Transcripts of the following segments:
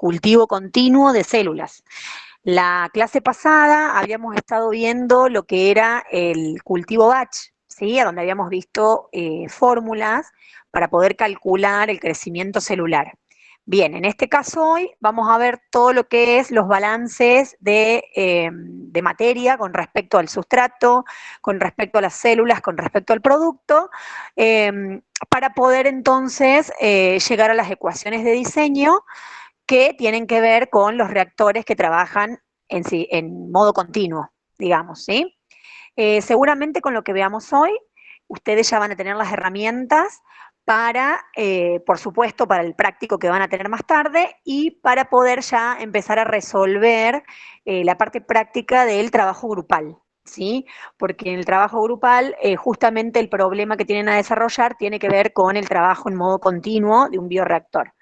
cultivo continuo de células. La clase pasada habíamos estado viendo lo que era el cultivo batch, ¿sí? A donde habíamos visto fórmulas para poder calcular el crecimiento celular. Bien, en este caso hoy vamos a ver todo lo que es los balances de materia con respecto al sustrato, con respecto a las células, con respecto al producto, para poder entonces llegar a las ecuaciones de diseño que tienen que ver con los reactores que trabajan en modo continuo, digamos, ¿sí? Seguramente con lo que veamos hoy, ustedes ya van a tener las herramientas para, por supuesto, para el práctico que van a tener más tarde y para poder ya empezar a resolver la parte práctica del trabajo grupal, ¿sí? Porque en el trabajo grupal, justamente el problema que tienen a desarrollar tiene que ver con el trabajo en modo continuo de un bioreactor.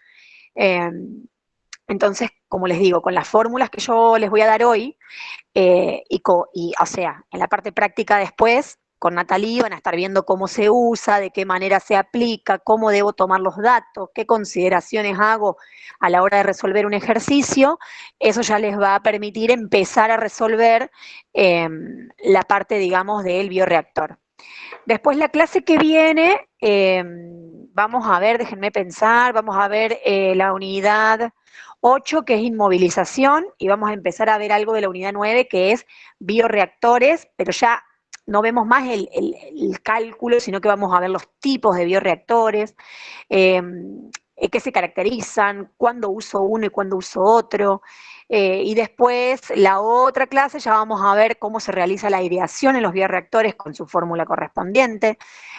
Eh, entonces, como les digo, con las fórmulas que yo les voy a dar hoy, o sea, en la parte práctica después, con Natalie van a estar viendo cómo se usa, de qué manera se aplica, cómo debo tomar los datos, qué consideraciones hago a la hora de resolver un ejercicio. Eso ya les va a permitir empezar a resolver la parte, digamos, del bioreactor. Después la clase que viene, vamos a ver, déjenme pensar, vamos a ver la unidad 8, que es inmovilización, y vamos a empezar a ver algo de la unidad 9, que es bioreactores, pero ya no vemos más el cálculo, sino que vamos a ver los tipos de bioreactores, eh, qué se caracterizan, cuándo uso uno y cuándo uso otro. Y después, la otra clase, ya vamos a ver cómo se realiza la aireación en los bioreactores con su fórmula correspondiente,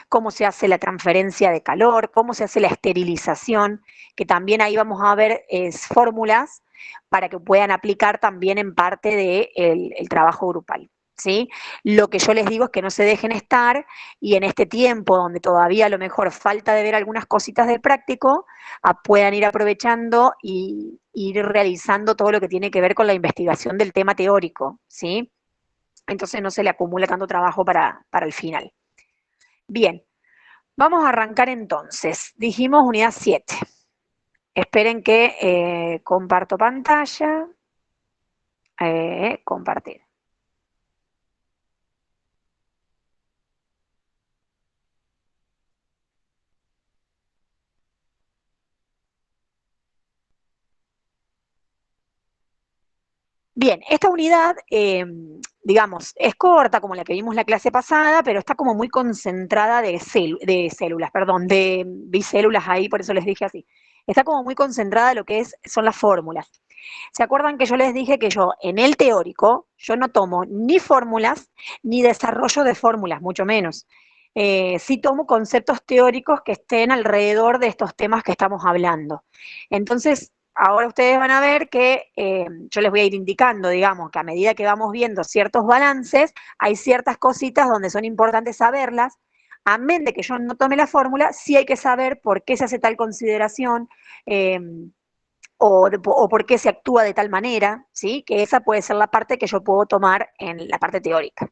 cómo se hace la transferencia de calor, cómo se hace la esterilización, que también ahí vamos a ver fórmulas para que puedan aplicar también en parte del trabajo grupal, ¿sí? Lo que yo les digo es que no se dejen estar y en este tiempo donde todavía a lo mejor falta de ver algunas cositas del práctico, puedan ir aprovechando y ir realizando todo lo que tiene que ver con la investigación del tema teórico, ¿sí? Entonces no se le acumula tanto trabajo para el final. Bien, vamos a arrancar entonces. Dijimos unidad 7. Esperen que comparto pantalla. Compartir. Bien, esta unidad, digamos, es corta como la que vimos la clase pasada, pero está como muy concentrada de células, perdón, de bicélulas ahí, por eso les dije así. Está como muy concentrada lo que son las fórmulas. ¿Se acuerdan que yo les dije que yo, en el teórico, yo no tomo ni fórmulas, ni desarrollo de fórmulas, mucho menos? Sí tomo conceptos teóricos que estén alrededor de estos temas que estamos hablando. Entonces, ahora ustedes van a ver que yo les voy a ir indicando, digamos, que a medida que vamos viendo ciertos balances, hay ciertas cositas donde son importantes saberlas. Amén de que yo no tome la fórmula, sí hay que saber por qué se hace tal consideración, eh, o por qué se actúa de tal manera, ¿sí? Que esa puede ser la parte que yo puedo tomar en la parte teórica.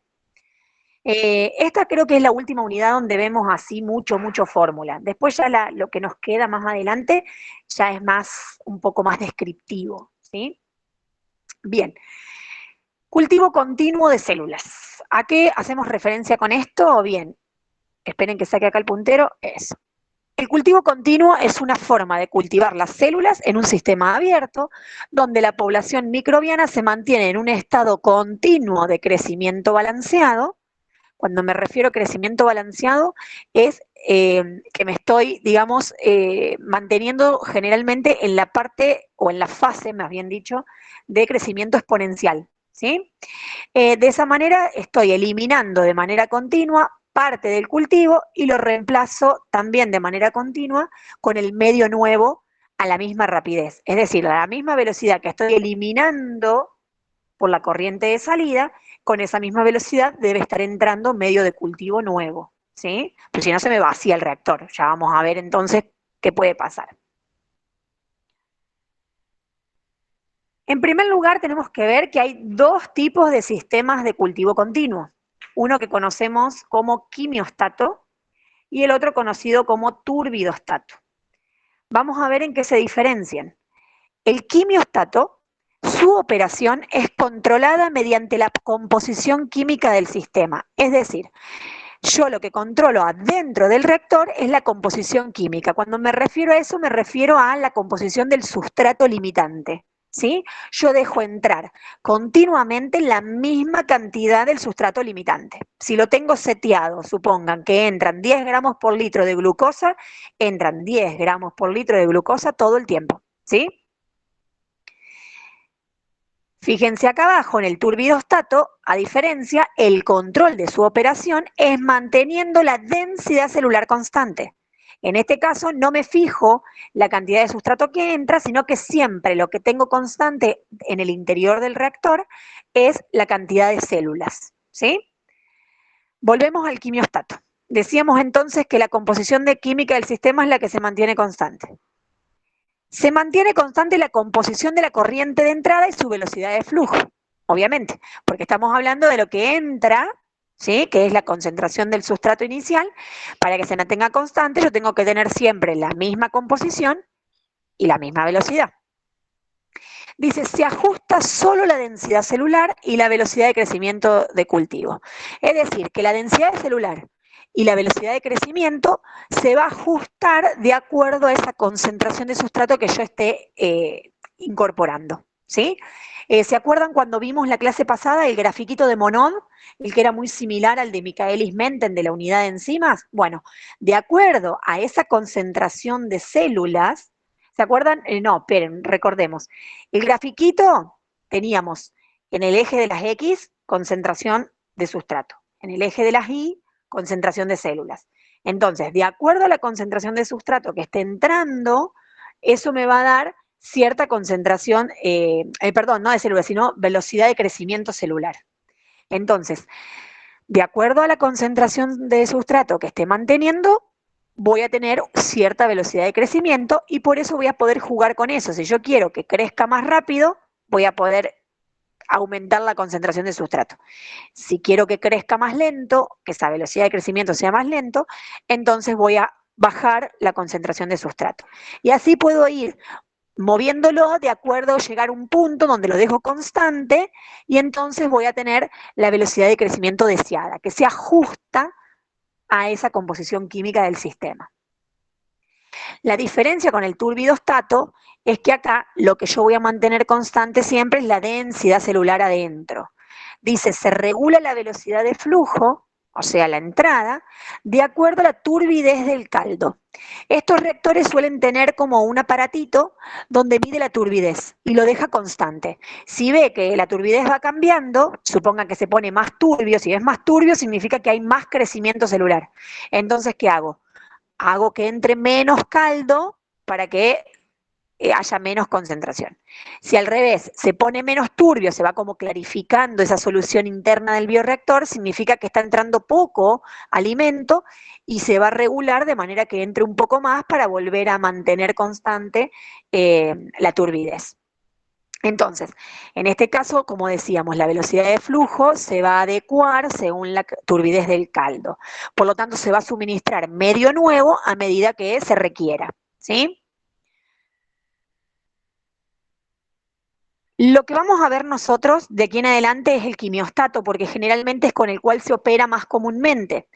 Esta creo que es la última unidad donde vemos así mucho fórmula. Después ya lo que nos queda más adelante ya es un poco más descriptivo, ¿sí? Bien, cultivo continuo de células. ¿A qué hacemos referencia con esto? Bien, esperen que saque acá el puntero, eso. El cultivo continuo es una forma de cultivar las células en un sistema abierto, donde la población microbiana se mantiene en un estado continuo de crecimiento balanceado. Cuando me refiero a crecimiento balanceado, es que me estoy, digamos, manteniendo generalmente en la parte, o en la fase, más bien dicho, de crecimiento exponencial, ¿sí? De esa manera estoy eliminando de manera continua parte del cultivo y lo reemplazo también de manera continua con el medio nuevo a la misma rapidez. Es decir, a la misma velocidad que estoy eliminando por la corriente de salida, con esa misma velocidad debe estar entrando medio de cultivo nuevo, ¿sí? Pues si no se me vacía el reactor. Ya vamos a ver entonces qué puede pasar. En primer lugar, tenemos que ver que hay dos tipos de sistemas de cultivo continuo. Uno que conocemos como quimiostato y el otro conocido como turbidostato. Vamos a ver en qué se diferencian. El quimiostato, su operación es controlada mediante la composición química del sistema. Es decir, yo lo que controlo adentro del reactor es la composición química. Cuando me refiero a eso, me refiero a la composición del sustrato limitante. ¿Sí? Yo dejo entrar continuamente la misma cantidad del sustrato limitante. Si lo tengo seteado, supongan que entran 10 gramos por litro de glucosa, entran 10 gramos por litro de glucosa todo el tiempo. ¿Sí? Fíjense acá abajo en el turbidostato, a diferencia, el control de su operación es manteniendo la densidad celular constante. En este caso no me fijo la cantidad de sustrato que entra, sino que siempre lo que tengo constante en el interior del reactor es la cantidad de células. ¿Sí? Volvemos al quimiostato. Decíamos entonces que la composición de química del sistema es la que se mantiene constante. Se mantiene constante la composición de la corriente de entrada y su velocidad de flujo, obviamente, porque estamos hablando de lo que entra, ¿sí? Que es la concentración del sustrato inicial. Para que se mantenga constante, yo tengo que tener siempre la misma composición y la misma velocidad. Dice, se ajusta solo la densidad celular y la velocidad de crecimiento de cultivo. Es decir, que la densidad celular y la velocidad de crecimiento se va a ajustar de acuerdo a esa concentración de sustrato que yo esté incorporando. ¿Sí? ¿Se acuerdan cuando vimos la clase pasada el grafiquito de Monod, el que era muy similar al de Michaelis-Menten de la unidad de enzimas? Bueno, de acuerdo a esa concentración de células, ¿se acuerdan? No, esperen, recordemos. El grafiquito teníamos en el eje de las X concentración de sustrato, en el eje de las Y concentración de células. Entonces, de acuerdo a la concentración de sustrato que esté entrando, eso me va a dar cierta concentración, perdón, no de células, sino velocidad de crecimiento celular. Entonces, de acuerdo a la concentración de sustrato que esté manteniendo, voy a tener cierta velocidad de crecimiento y por eso voy a poder jugar con eso. Si yo quiero que crezca más rápido, voy a poder aumentar la concentración de sustrato. Si quiero que crezca más lento, que esa velocidad de crecimiento sea más lento, entonces voy a bajar la concentración de sustrato. Y así puedo ir moviéndolo de acuerdo a llegar a un punto donde lo dejo constante y entonces voy a tener la velocidad de crecimiento deseada, que se ajusta a esa composición química del sistema. La diferencia con el turbidostato es que acá lo que yo voy a mantener constante siempre es la densidad celular adentro. Dice, se regula la velocidad de flujo, o sea, la entrada, de acuerdo a la turbidez del caldo. Estos reactores suelen tener como un aparatito donde mide la turbidez y lo deja constante. Si ve que la turbidez va cambiando, supongan que se pone más turbio, si es más turbio significa que hay más crecimiento celular. Entonces, ¿qué hago? Hago que entre menos caldo para que haya menos concentración. Si al revés se pone menos turbio, se va como clarificando esa solución interna del bioreactor, significa que está entrando poco alimento y se va a regular de manera que entre un poco más para volver a mantener constante la turbidez. Entonces, en este caso, como decíamos, la velocidad de flujo se va a adecuar según la turbidez del caldo. Por lo tanto, se va a suministrar medio nuevo a medida que se requiera. ¿Sí? Lo que vamos a ver nosotros de aquí en adelante es el quimiostato, porque generalmente es con el cual se opera más comúnmente.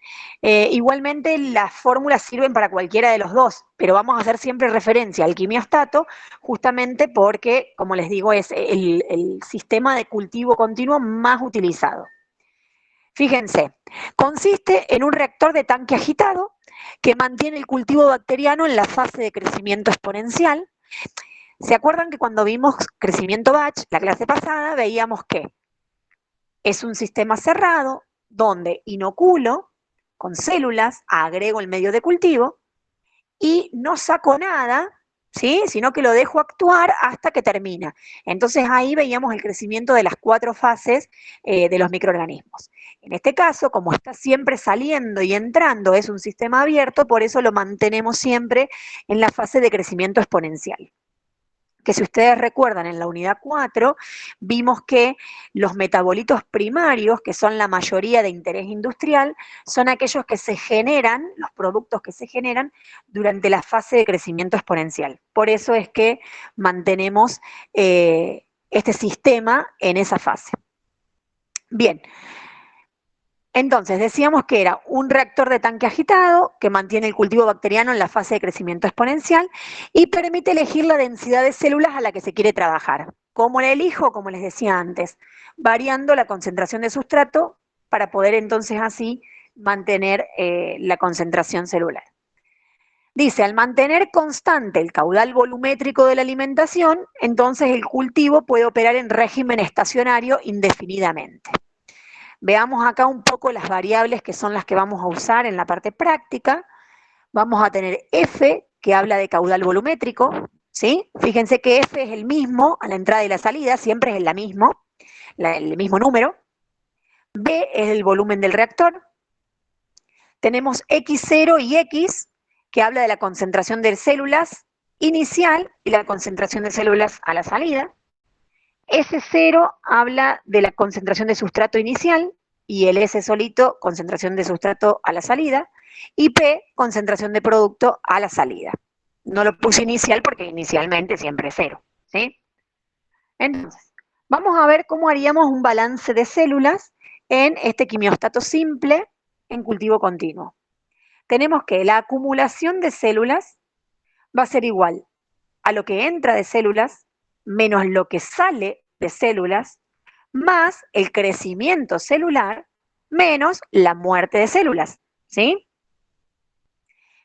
Igualmente las fórmulas sirven para cualquiera de los dos, pero vamos a hacer siempre referencia al quimiostato, justamente porque, como les digo, es el sistema de cultivo continuo más utilizado. Fíjense, consiste en un reactor de tanque agitado que mantiene el cultivo bacteriano en la fase de crecimiento exponencial. ¿Se acuerdan que cuando vimos crecimiento batch, la clase pasada, veíamos que es un sistema cerrado donde inoculo con células, agrego el medio de cultivo y no saco nada, ¿sí? Sino que lo dejo actuar hasta que termina. Entonces ahí veíamos el crecimiento de las 4 fases de los microorganismos. En este caso, como está siempre saliendo y entrando, es un sistema abierto, por eso lo mantenemos siempre en la fase de crecimiento exponencial. que si ustedes recuerdan en la unidad 4, vimos que los metabolitos primarios, que son la mayoría de interés industrial, son aquellos que se generan, los productos que se generan durante la fase de crecimiento exponencial. Por eso es que mantenemos este sistema en esa fase. Bien, entonces decíamos que era un reactor de tanque agitado que mantiene el cultivo bacteriano en la fase de crecimiento exponencial y permite elegir la densidad de células a la que se quiere trabajar. ¿Cómo la elijo? Como les decía antes, variando la concentración de sustrato para poder entonces así mantener la concentración celular. Dice, al mantener constante el caudal volumétrico de la alimentación, entonces el cultivo puede operar en régimen estacionario indefinidamente. Veamos acá un poco las variables que son las que vamos a usar en la parte práctica. Vamos a tener F, que habla de caudal volumétrico, ¿sí? Fíjense que F es el mismo a la entrada y la salida, siempre es el mismo número. B es el volumen del reactor. Tenemos X0 y X, que habla de la concentración de células inicial y la concentración de células a la salida. S0 habla de la concentración de sustrato inicial y el S solito, concentración de sustrato a la salida, y P, concentración de producto a la salida. No lo puse inicial porque inicialmente siempre es cero, ¿sí? Entonces, vamos a ver cómo haríamos un balance de células en este quimiostato simple en cultivo continuo. Tenemos que la acumulación de células va a ser igual a lo que entra de células menos lo que sale de células más el crecimiento celular menos la muerte de células, ¿sí?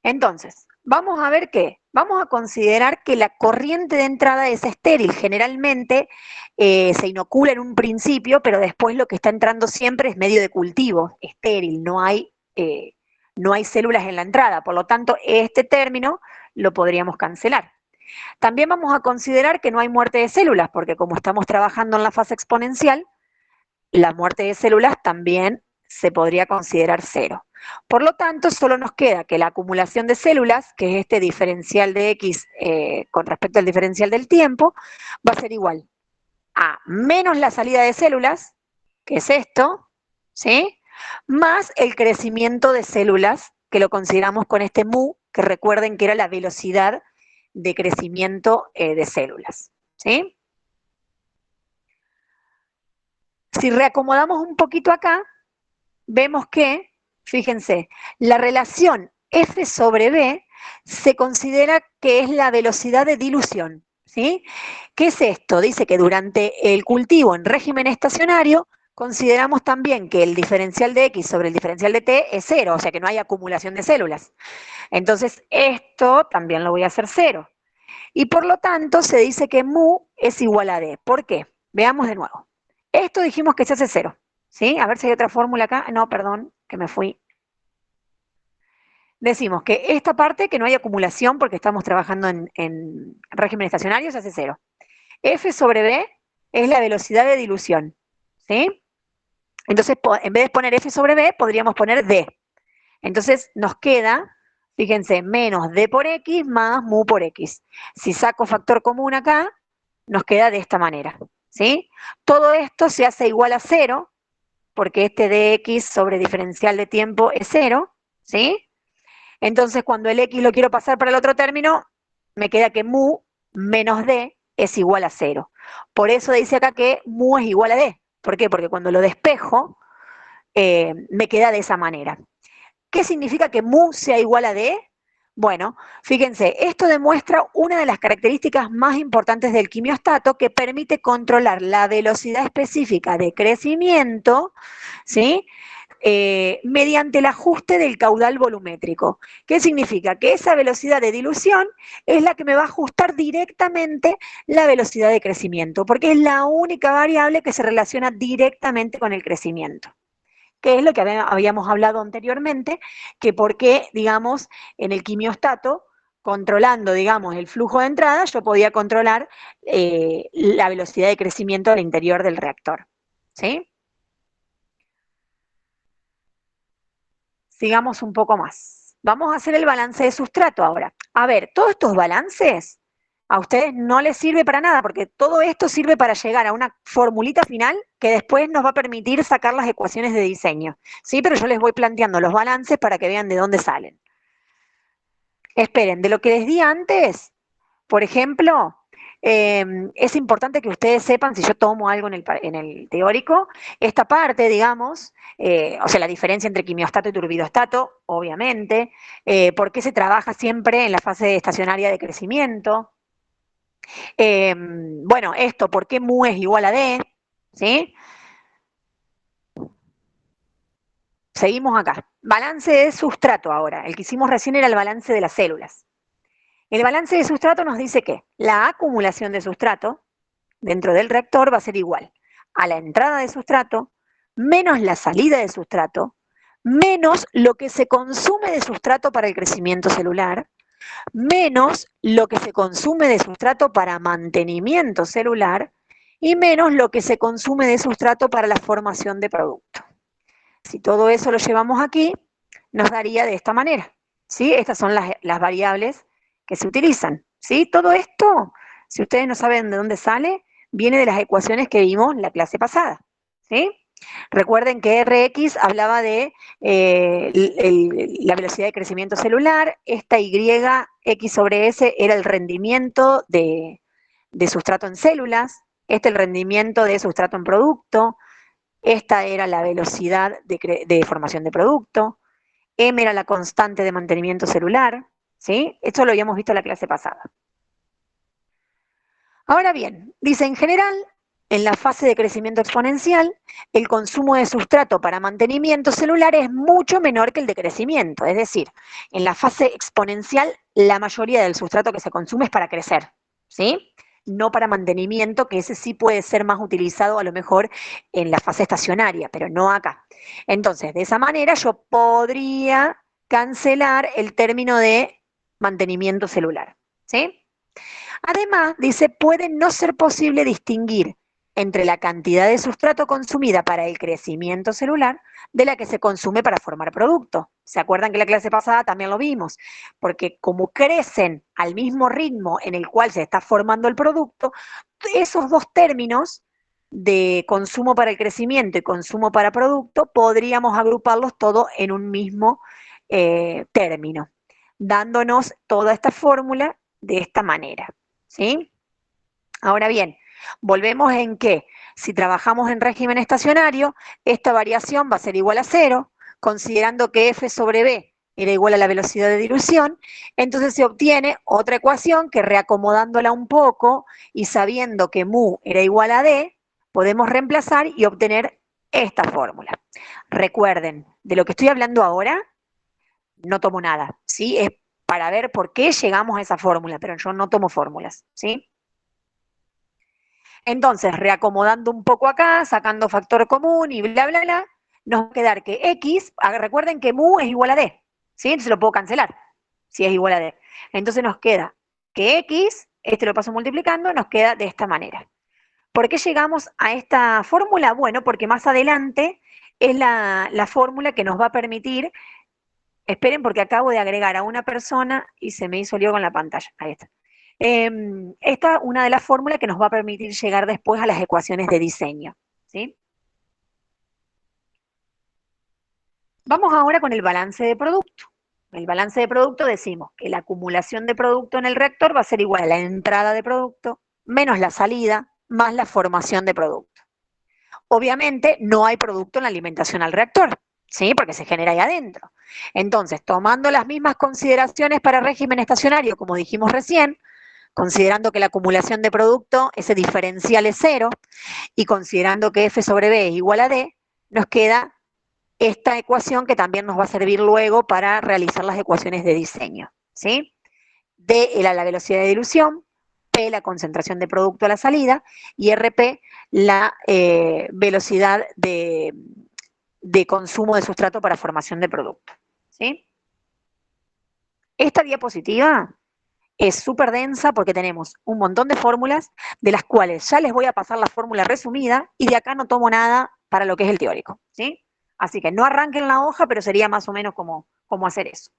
Entonces, vamos a ver qué. Vamos a considerar que la corriente de entrada es estéril. Generalmente se inocula en un principio, pero después lo que está entrando siempre es medio de cultivo, estéril, no hay células en la entrada. Por lo tanto, este término lo podríamos cancelar. También vamos a considerar que no hay muerte de células, porque como estamos trabajando en la fase exponencial, la muerte de células también se podría considerar cero. Por lo tanto, solo nos queda que la acumulación de células, que es este diferencial de X con respecto al diferencial del tiempo, va a ser igual a menos la salida de células, que es esto, ¿sí? Más el crecimiento de células, que lo consideramos con este mu, que recuerden que era la velocidad de crecimiento de células, ¿sí? Si reacomodamos un poquito acá, vemos que, fíjense, la relación F sobre B se considera que es la velocidad de dilución, ¿sí? ¿Qué es esto? Dice que durante el cultivo en régimen estacionario, consideramos también que el diferencial de X sobre el diferencial de T es cero, o sea que no hay acumulación de células. Entonces, esto también lo voy a hacer cero. Y por lo tanto, se dice que mu es igual a D. ¿Por qué? Veamos de nuevo. Esto dijimos que se hace cero, ¿sí? A ver si hay otra fórmula acá. No, perdón, que me fui. Decimos que esta parte, que no hay acumulación porque estamos trabajando en régimen estacionario, se hace cero. F sobre B es la velocidad de dilución, ¿sí? Entonces, en vez de poner F sobre B, podríamos poner D. Entonces, nos queda, fíjense, menos D por X más mu por X. Si saco factor común acá, nos queda de esta manera, ¿sí? Todo esto se hace igual a cero, porque este dx sobre diferencial de tiempo es cero, ¿sí? Entonces, cuando el x lo quiero pasar para el otro término, me queda que mu menos d es igual a cero. Por eso dice acá que mu es igual a d. ¿Por qué? Porque cuando lo despejo, me queda de esa manera. ¿Qué significa que mu sea igual a d? Bueno, fíjense, esto demuestra una de las características más importantes del quimiostato que permite controlar la velocidad específica de crecimiento, ¿sí? Mediante el ajuste del caudal volumétrico. ¿Qué significa? Que esa velocidad de dilución es la que me va a ajustar directamente la velocidad de crecimiento, porque es la única variable que se relaciona directamente con el crecimiento, que es lo que habíamos hablado anteriormente, que por qué, digamos, en el quimiostato, controlando, digamos, el flujo de entrada, yo podía controlar la velocidad de crecimiento al interior del reactor, ¿sí? Sigamos un poco más. Vamos a hacer el balance de sustrato ahora. A ver, todos estos balances A ustedes no les sirve para nada, porque todo esto sirve para llegar a una formulita final que después nos va a permitir sacar las ecuaciones de diseño. ¿Sí? Pero yo les voy planteando los balances para que vean de dónde salen. Esperen, de lo que les di antes, por ejemplo, es importante que ustedes sepan, si yo tomo algo en el teórico, esta parte, digamos, o sea, la diferencia entre quimiostato y turbidostato, obviamente, por qué se trabaja siempre en la fase estacionaria de crecimiento, bueno, esto, ¿por qué mu es igual a D? ¿Sí? Seguimos acá. Balance de sustrato ahora. El que hicimos recién era el balance de las células. El balance de sustrato nos dice que la acumulación de sustrato dentro del reactor va a ser igual a la entrada de sustrato menos la salida de sustrato menos lo que se consume de sustrato para el crecimiento celular menos lo que se consume de sustrato para mantenimiento celular y menos lo que se consume de sustrato para la formación de producto. Si todo eso lo llevamos aquí, nos daría de esta manera. ¿Sí? Estas son las variables que se utilizan. ¿Sí? Todo esto, si ustedes no saben de dónde sale, viene de las ecuaciones que vimos en la clase pasada. ¿Sí? Recuerden que Rx hablaba de la velocidad de crecimiento celular, esta Y, X sobre S, era el rendimiento de sustrato en células, este el rendimiento de sustrato en producto, esta era la velocidad de formación de producto, M era la constante de mantenimiento celular, ¿sí? Esto lo habíamos visto en la clase pasada. Ahora bien, dice en general, en la fase de crecimiento exponencial, el consumo de sustrato para mantenimiento celular es mucho menor que el de crecimiento. Es decir, en la fase exponencial, la mayoría del sustrato que se consume es para crecer, ¿sí? No para mantenimiento, que ese sí puede ser más utilizado a lo mejor en la fase estacionaria, pero no acá. Entonces, de esa manera yo podría cancelar el término de mantenimiento celular, ¿sí? Además, dice, puede no ser posible distinguir entre la cantidad de sustrato consumida para el crecimiento celular de la que se consume para formar producto. ¿Se acuerdan que la clase pasada también lo vimos? Porque como crecen al mismo ritmo en el cual se está formando el producto, esos dos términos de consumo para el crecimiento y consumo para producto, podríamos agruparlos todos en un mismo término, dándonos toda esta fórmula de esta manera. ¿Sí? Ahora bien, volvemos en que si trabajamos en régimen estacionario, esta variación va a ser igual a 0, considerando que F sobre B era igual a la velocidad de dilución, entonces se obtiene otra ecuación que reacomodándola un poco y sabiendo que mu era igual a D, podemos reemplazar y obtener esta fórmula. Recuerden, de lo que estoy hablando ahora, no tomo nada, ¿sí? Es para ver por qué llegamos a esa fórmula, pero yo no tomo fórmulas, ¿sí? Entonces, reacomodando un poco acá, sacando factor común y bla, bla, bla, nos va a quedar que X, recuerden que mu es igual a D, ¿sí? Entonces lo puedo cancelar, si es igual a D. Entonces nos queda que X, este lo paso multiplicando, nos queda de esta manera. ¿Por qué llegamos a esta fórmula? Bueno, porque más adelante es la fórmula que nos va a permitir. Esperen porque acabo de agregar a una persona y se me hizo lío con la pantalla. Ahí está. Esta es una de las fórmulas que nos va a permitir llegar después a las ecuaciones de diseño. ¿Sí? Vamos ahora con el balance de producto. El balance de producto decimos que la acumulación de producto en el reactor va a ser igual a la entrada de producto menos la salida más la formación de producto. Obviamente no hay producto en la alimentación al reactor, ¿sí? Porque se genera ahí adentro. Entonces, tomando las mismas consideraciones para régimen estacionario, como dijimos recién, considerando que la acumulación de producto, ese diferencial es 0, y considerando que F sobre B es igual a D, nos queda esta ecuación que también nos va a servir luego para realizar las ecuaciones de diseño, ¿sí? D era la velocidad de dilución, P la concentración de producto a la salida y RP la velocidad de consumo de sustrato para formación de producto. ¿Sí? Esta diapositiva es súper densa porque tenemos un montón de fórmulas de las cuales ya les voy a pasar la fórmula resumida y de acá no tomo nada para lo que es el teórico. ¿Sí? Así que no arranquen la hoja, pero sería más o menos como hacer eso.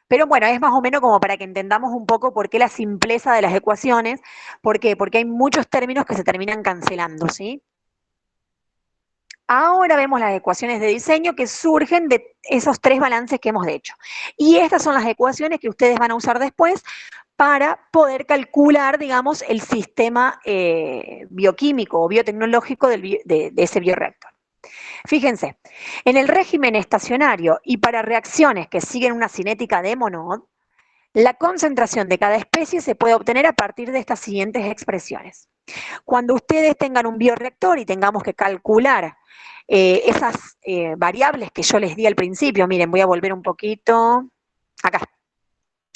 Pero bueno, es más o menos como para que entendamos un poco por qué la simpleza de las ecuaciones. ¿Por qué? Porque hay muchos términos que se terminan cancelando, ¿sí? Ahora vemos las ecuaciones de diseño que surgen de esos tres balances que hemos hecho. Y estas son las ecuaciones que ustedes van a usar después para poder calcular, digamos, el sistema bioquímico o biotecnológico de ese bioreactor. Fíjense, en el régimen estacionario y para reacciones que siguen una cinética de Monod, la concentración de cada especie se puede obtener a partir de estas siguientes expresiones. Cuando ustedes tengan un bioreactor y tengamos que calcular esas variables que yo les di al principio, miren, voy a volver un poquito, acá,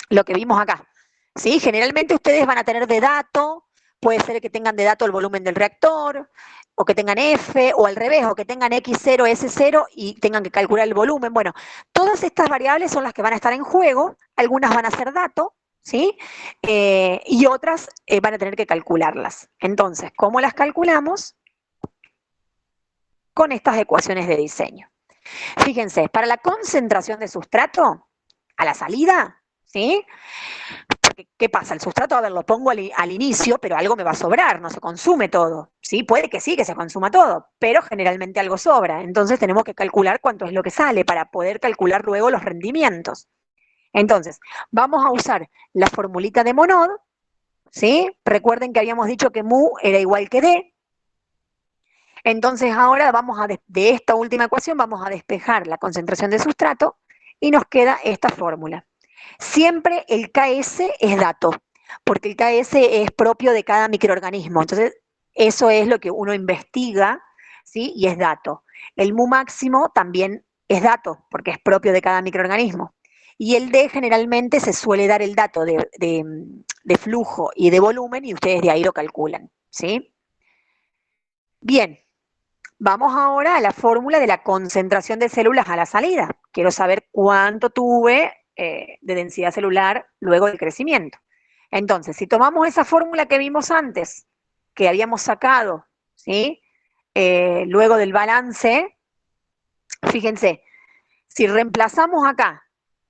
lo que vimos acá, ¿sí? Generalmente ustedes van a tener de dato, puede ser que tengan de dato el volumen del reactor, o que tengan F, o al revés, o que tengan X0, S0 y tengan que calcular el volumen. Bueno, todas estas variables son las que van a estar en juego, algunas van a ser dato, ¿sí? Y otras van a tener que calcularlas. Entonces, ¿cómo las calculamos? Con estas ecuaciones de diseño. Fíjense, para la concentración de sustrato, a la salida, ¿sí? Porque, ¿qué pasa? El sustrato, a ver, lo pongo al inicio, pero algo me va a sobrar, no se consume todo. ¿Sí? Puede que sí, que se consuma todo, pero generalmente algo sobra. Entonces tenemos que calcular cuánto es lo que sale para poder calcular luego los rendimientos. Entonces, vamos a usar la formulita de Monod, ¿sí? Recuerden que habíamos dicho que mu era igual que D. Entonces ahora vamos de esta última ecuación vamos a despejar la concentración de sustrato y nos queda esta fórmula. Siempre el KS es dato, porque el KS es propio de cada microorganismo. Entonces, eso es lo que uno investiga, ¿sí? Y es dato. El mu máximo también es dato, porque es propio de cada microorganismo. Y el D generalmente se suele dar el dato de flujo y de volumen y ustedes de ahí lo calculan, ¿sí? Bien, vamos ahora a la fórmula de la concentración de células a la salida. Quiero saber cuánto tuve de densidad celular luego del crecimiento. Entonces, si tomamos esa fórmula que vimos antes, que habíamos sacado, ¿sí? Luego del balance, fíjense, si reemplazamos acá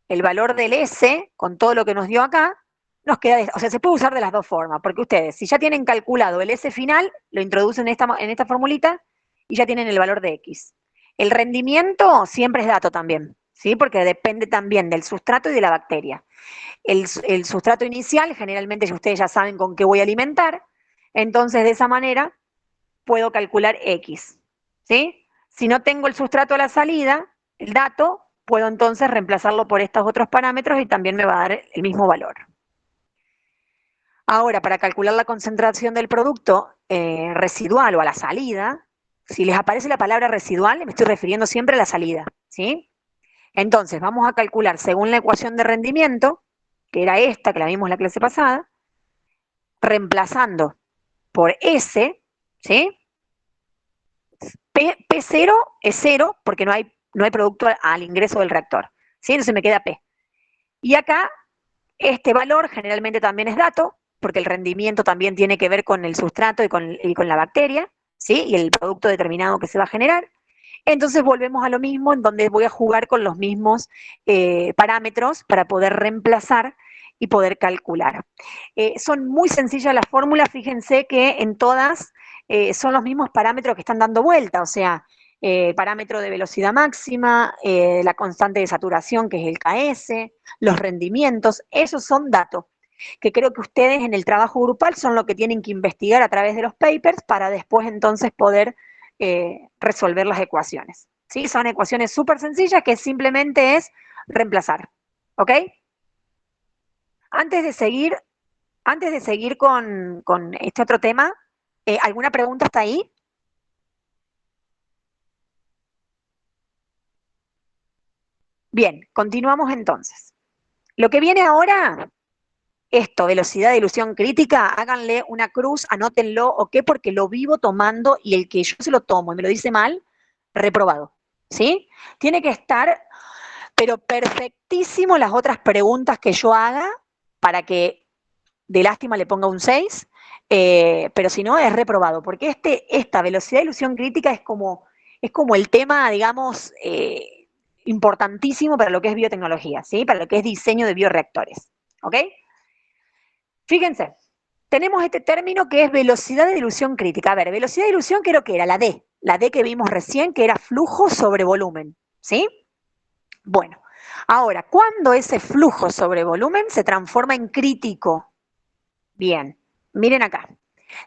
el valor del S con todo lo que nos dio acá, nos queda, o sea, se puede usar de las dos formas, porque ustedes, si ya tienen calculado el S final, lo introducen en esta formulita y ya tienen el valor de X. El rendimiento siempre es dato también, ¿sí? Porque depende también del sustrato y de la bacteria. El sustrato inicial, generalmente ustedes ya saben con qué voy a alimentar, entonces de esa manera puedo calcular X, ¿sí? Si no tengo el sustrato a la salida, el dato, puedo entonces reemplazarlo por estos otros parámetros y también me va a dar el mismo valor. Ahora, para calcular la concentración del producto residual o a la salida, si les aparece la palabra residual, me estoy refiriendo siempre a la salida, ¿sí? Entonces, vamos a calcular según la ecuación de rendimiento, que era esta, que la vimos la clase pasada, reemplazando por S, ¿sí? P0 es 0 porque no hay producto al ingreso del reactor, ¿sí? Entonces me queda P. Y acá, este valor generalmente también es dato, porque el rendimiento también tiene que ver con el sustrato y con la bacteria, ¿sí? Y el producto determinado que se va a generar. Entonces volvemos a lo mismo, en donde voy a jugar con los mismos parámetros para poder reemplazar y poder calcular. Son muy sencillas las fórmulas, fíjense que en todas son los mismos parámetros que están dando vuelta, o sea, parámetro de velocidad máxima, la constante de saturación, que es el KS, los rendimientos, esos son datos que creo que ustedes en el trabajo grupal son lo que tienen que investigar a través de los papers para después entonces poder resolver las ecuaciones. ¿Sí? Son ecuaciones súper sencillas que simplemente es reemplazar. ¿Ok? Antes de seguir, con este otro tema, ¿alguna pregunta hasta ahí? Bien, continuamos entonces. Lo que viene ahora, esto, velocidad de dilución crítica, háganle una cruz, anótenlo, ¿ok? Porque lo vivo tomando y el que yo se lo tomo y me lo dice mal, reprobado, ¿sí? Tiene que estar, pero perfectísimo las otras preguntas que yo haga para que de lástima le ponga un 6, pero si no es reprobado, porque esta velocidad de ilusión crítica es como el tema, digamos, importantísimo para lo que es biotecnología, ¿sí? Para lo que es diseño de bioreactores, ¿ok? Fíjense, tenemos este término que es velocidad de dilución crítica. A ver, velocidad de dilución creo que era la D que vimos recién, que era flujo sobre volumen, ¿sí? Bueno, ahora, ¿cuándo ese flujo sobre volumen se transforma en crítico? Bien, miren acá.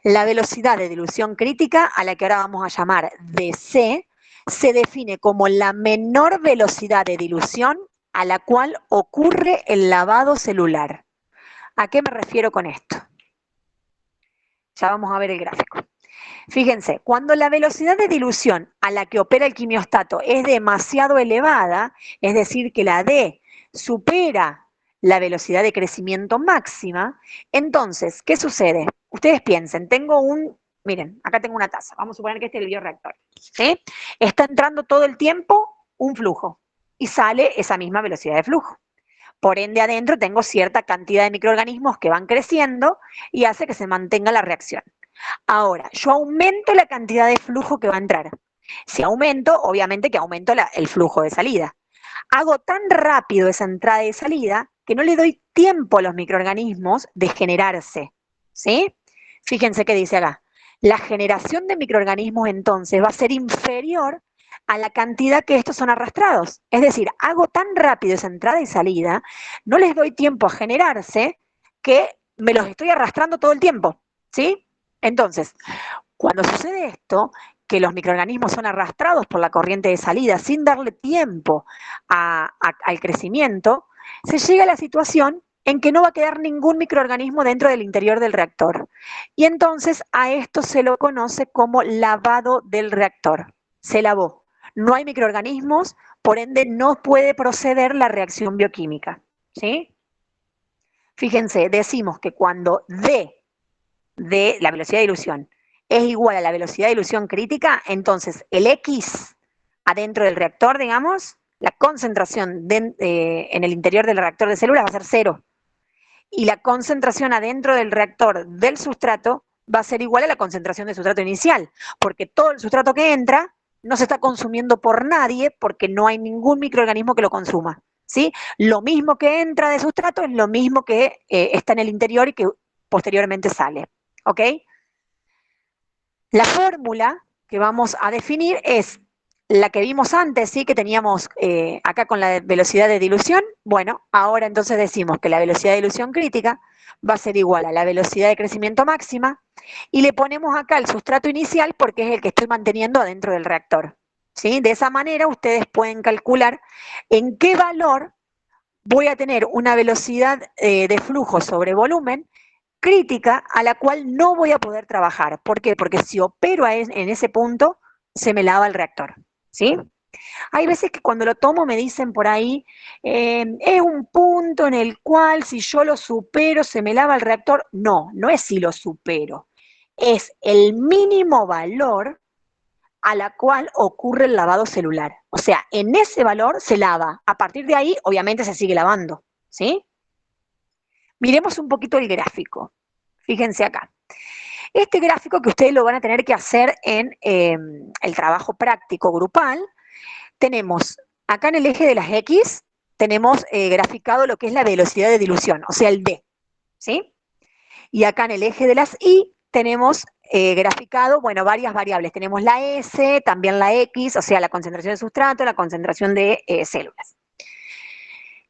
La velocidad de dilución crítica, a la que ahora vamos a llamar DC, se define como la menor velocidad de dilución a la cual ocurre el lavado celular. ¿A qué me refiero con esto? Ya vamos a ver el gráfico. Fíjense, cuando la velocidad de dilución a la que opera el quimiostato es demasiado elevada, es decir, que la D supera la velocidad de crecimiento máxima, entonces, ¿qué sucede? Ustedes piensen, miren, acá tengo una taza, vamos a suponer que este es el bioreactor, ¿sí? Está entrando todo el tiempo un flujo y sale esa misma velocidad de flujo. Por ende, adentro tengo cierta cantidad de microorganismos que van creciendo y hace que se mantenga la reacción. Ahora, yo aumento la cantidad de flujo que va a entrar. Si aumento, obviamente que aumento el flujo de salida. Hago tan rápido esa entrada y salida que no le doy tiempo a los microorganismos de generarse, ¿sí? Fíjense qué dice acá. La generación de microorganismos entonces va a ser inferior a la cantidad que estos son arrastrados. Es decir, hago tan rápido esa entrada y salida, no les doy tiempo a generarse que me los estoy arrastrando todo el tiempo, ¿sí? Entonces, cuando sucede esto, que los microorganismos son arrastrados por la corriente de salida sin darle tiempo al crecimiento, se llega a la situación en que no va a quedar ningún microorganismo dentro del interior del reactor. Y entonces a esto se lo conoce como lavado del reactor. Se lavó. No hay microorganismos, por ende no puede proceder la reacción bioquímica, ¿sí? Fíjense, decimos que cuando D de la velocidad de dilución es igual a la velocidad de dilución crítica, entonces el X adentro del reactor, digamos, la concentración en el interior del reactor de células va a ser cero. Y la concentración adentro del reactor del sustrato va a ser igual a la concentración del sustrato inicial, porque todo el sustrato que entra no se está consumiendo por nadie porque no hay ningún microorganismo que lo consuma, ¿sí? Lo mismo que entra de sustrato es lo mismo que está en el interior y que posteriormente sale, ¿ok? La fórmula que vamos a definir es la que vimos antes, ¿sí? Que teníamos acá con la velocidad de dilución. Bueno, ahora entonces decimos que la velocidad de dilución crítica va a ser igual a la velocidad de crecimiento máxima y le ponemos acá el sustrato inicial porque es el que estoy manteniendo adentro del reactor, ¿sí? De esa manera ustedes pueden calcular en qué valor voy a tener una velocidad de flujo sobre volumen crítica a la cual no voy a poder trabajar. ¿Por qué? Porque si opero en ese punto, se me lava el reactor, ¿sí? Hay veces que cuando lo tomo me dicen por ahí, es un punto en el cual si yo lo supero se me lava el reactor. No, no es si lo supero, es el mínimo valor a la cual ocurre el lavado celular. O sea, en ese valor se lava. A partir de ahí, obviamente, se sigue lavando, ¿sí? Miremos un poquito el gráfico. Fíjense acá. Este gráfico que ustedes lo van a tener que hacer en el trabajo práctico grupal, tenemos acá en el eje de las X, tenemos graficado lo que es la velocidad de dilución, o sea, el D, ¿sí? Y acá en el eje de las Y tenemos graficado, bueno, varias variables. Tenemos la S, también la X, o sea, la concentración de sustrato, la concentración de células.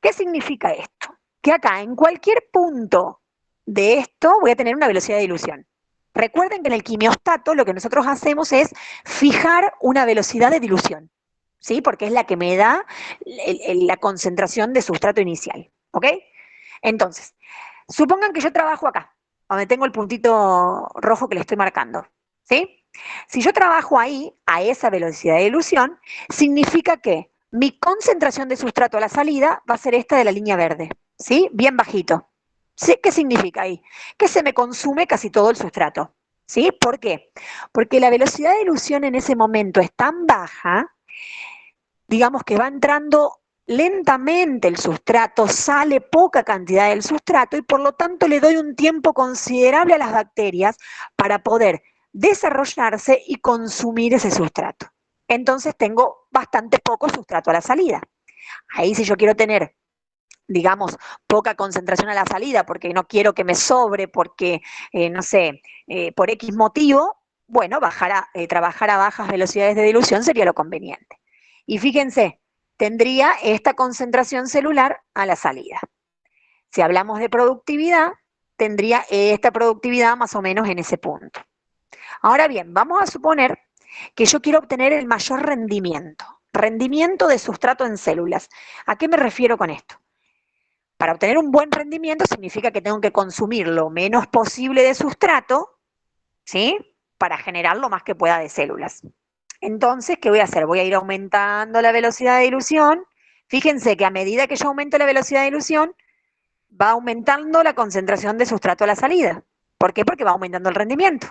¿Qué significa esto? Que acá, en cualquier punto de esto, voy a tener una velocidad de dilución. Recuerden que en el quimiostato lo que nosotros hacemos es fijar una velocidad de dilución, ¿sí? Porque es la que me da la concentración de sustrato inicial, ¿ok? Entonces, supongan que yo trabajo acá, donde tengo el puntito rojo que le estoy marcando, ¿sí? Si yo trabajo ahí, a esa velocidad de dilución, significa que mi concentración de sustrato a la salida va a ser esta de la línea verde, ¿sí? Bien bajito. ¿Sí? ¿Qué significa ahí? Que se me consume casi todo el sustrato, ¿sí? ¿Por qué? Porque la velocidad de dilución en ese momento es tan baja, digamos que va entrando lentamente el sustrato, sale poca cantidad del sustrato y por lo tanto le doy un tiempo considerable a las bacterias para poder desarrollarse y consumir ese sustrato. Entonces tengo bastante poco sustrato a la salida. Ahí si yo quiero tener, digamos, poca concentración a la salida, porque no quiero que me sobre, porque, no sé, por X motivo, bueno, trabajar a bajas velocidades de dilución sería lo conveniente. Y fíjense, tendría esta concentración celular a la salida. Si hablamos de productividad, tendría esta productividad más o menos en ese punto. Ahora bien, vamos a suponer que yo quiero obtener el mayor rendimiento de sustrato en células. ¿A qué me refiero con esto? Para obtener un buen rendimiento significa que tengo que consumir lo menos posible de sustrato, ¿sí? Para generar lo más que pueda de células. Entonces, ¿qué voy a hacer? Voy a ir aumentando la velocidad de dilución. Fíjense que a medida que yo aumento la velocidad de dilución, va aumentando la concentración de sustrato a la salida. ¿Por qué? Porque va aumentando el rendimiento.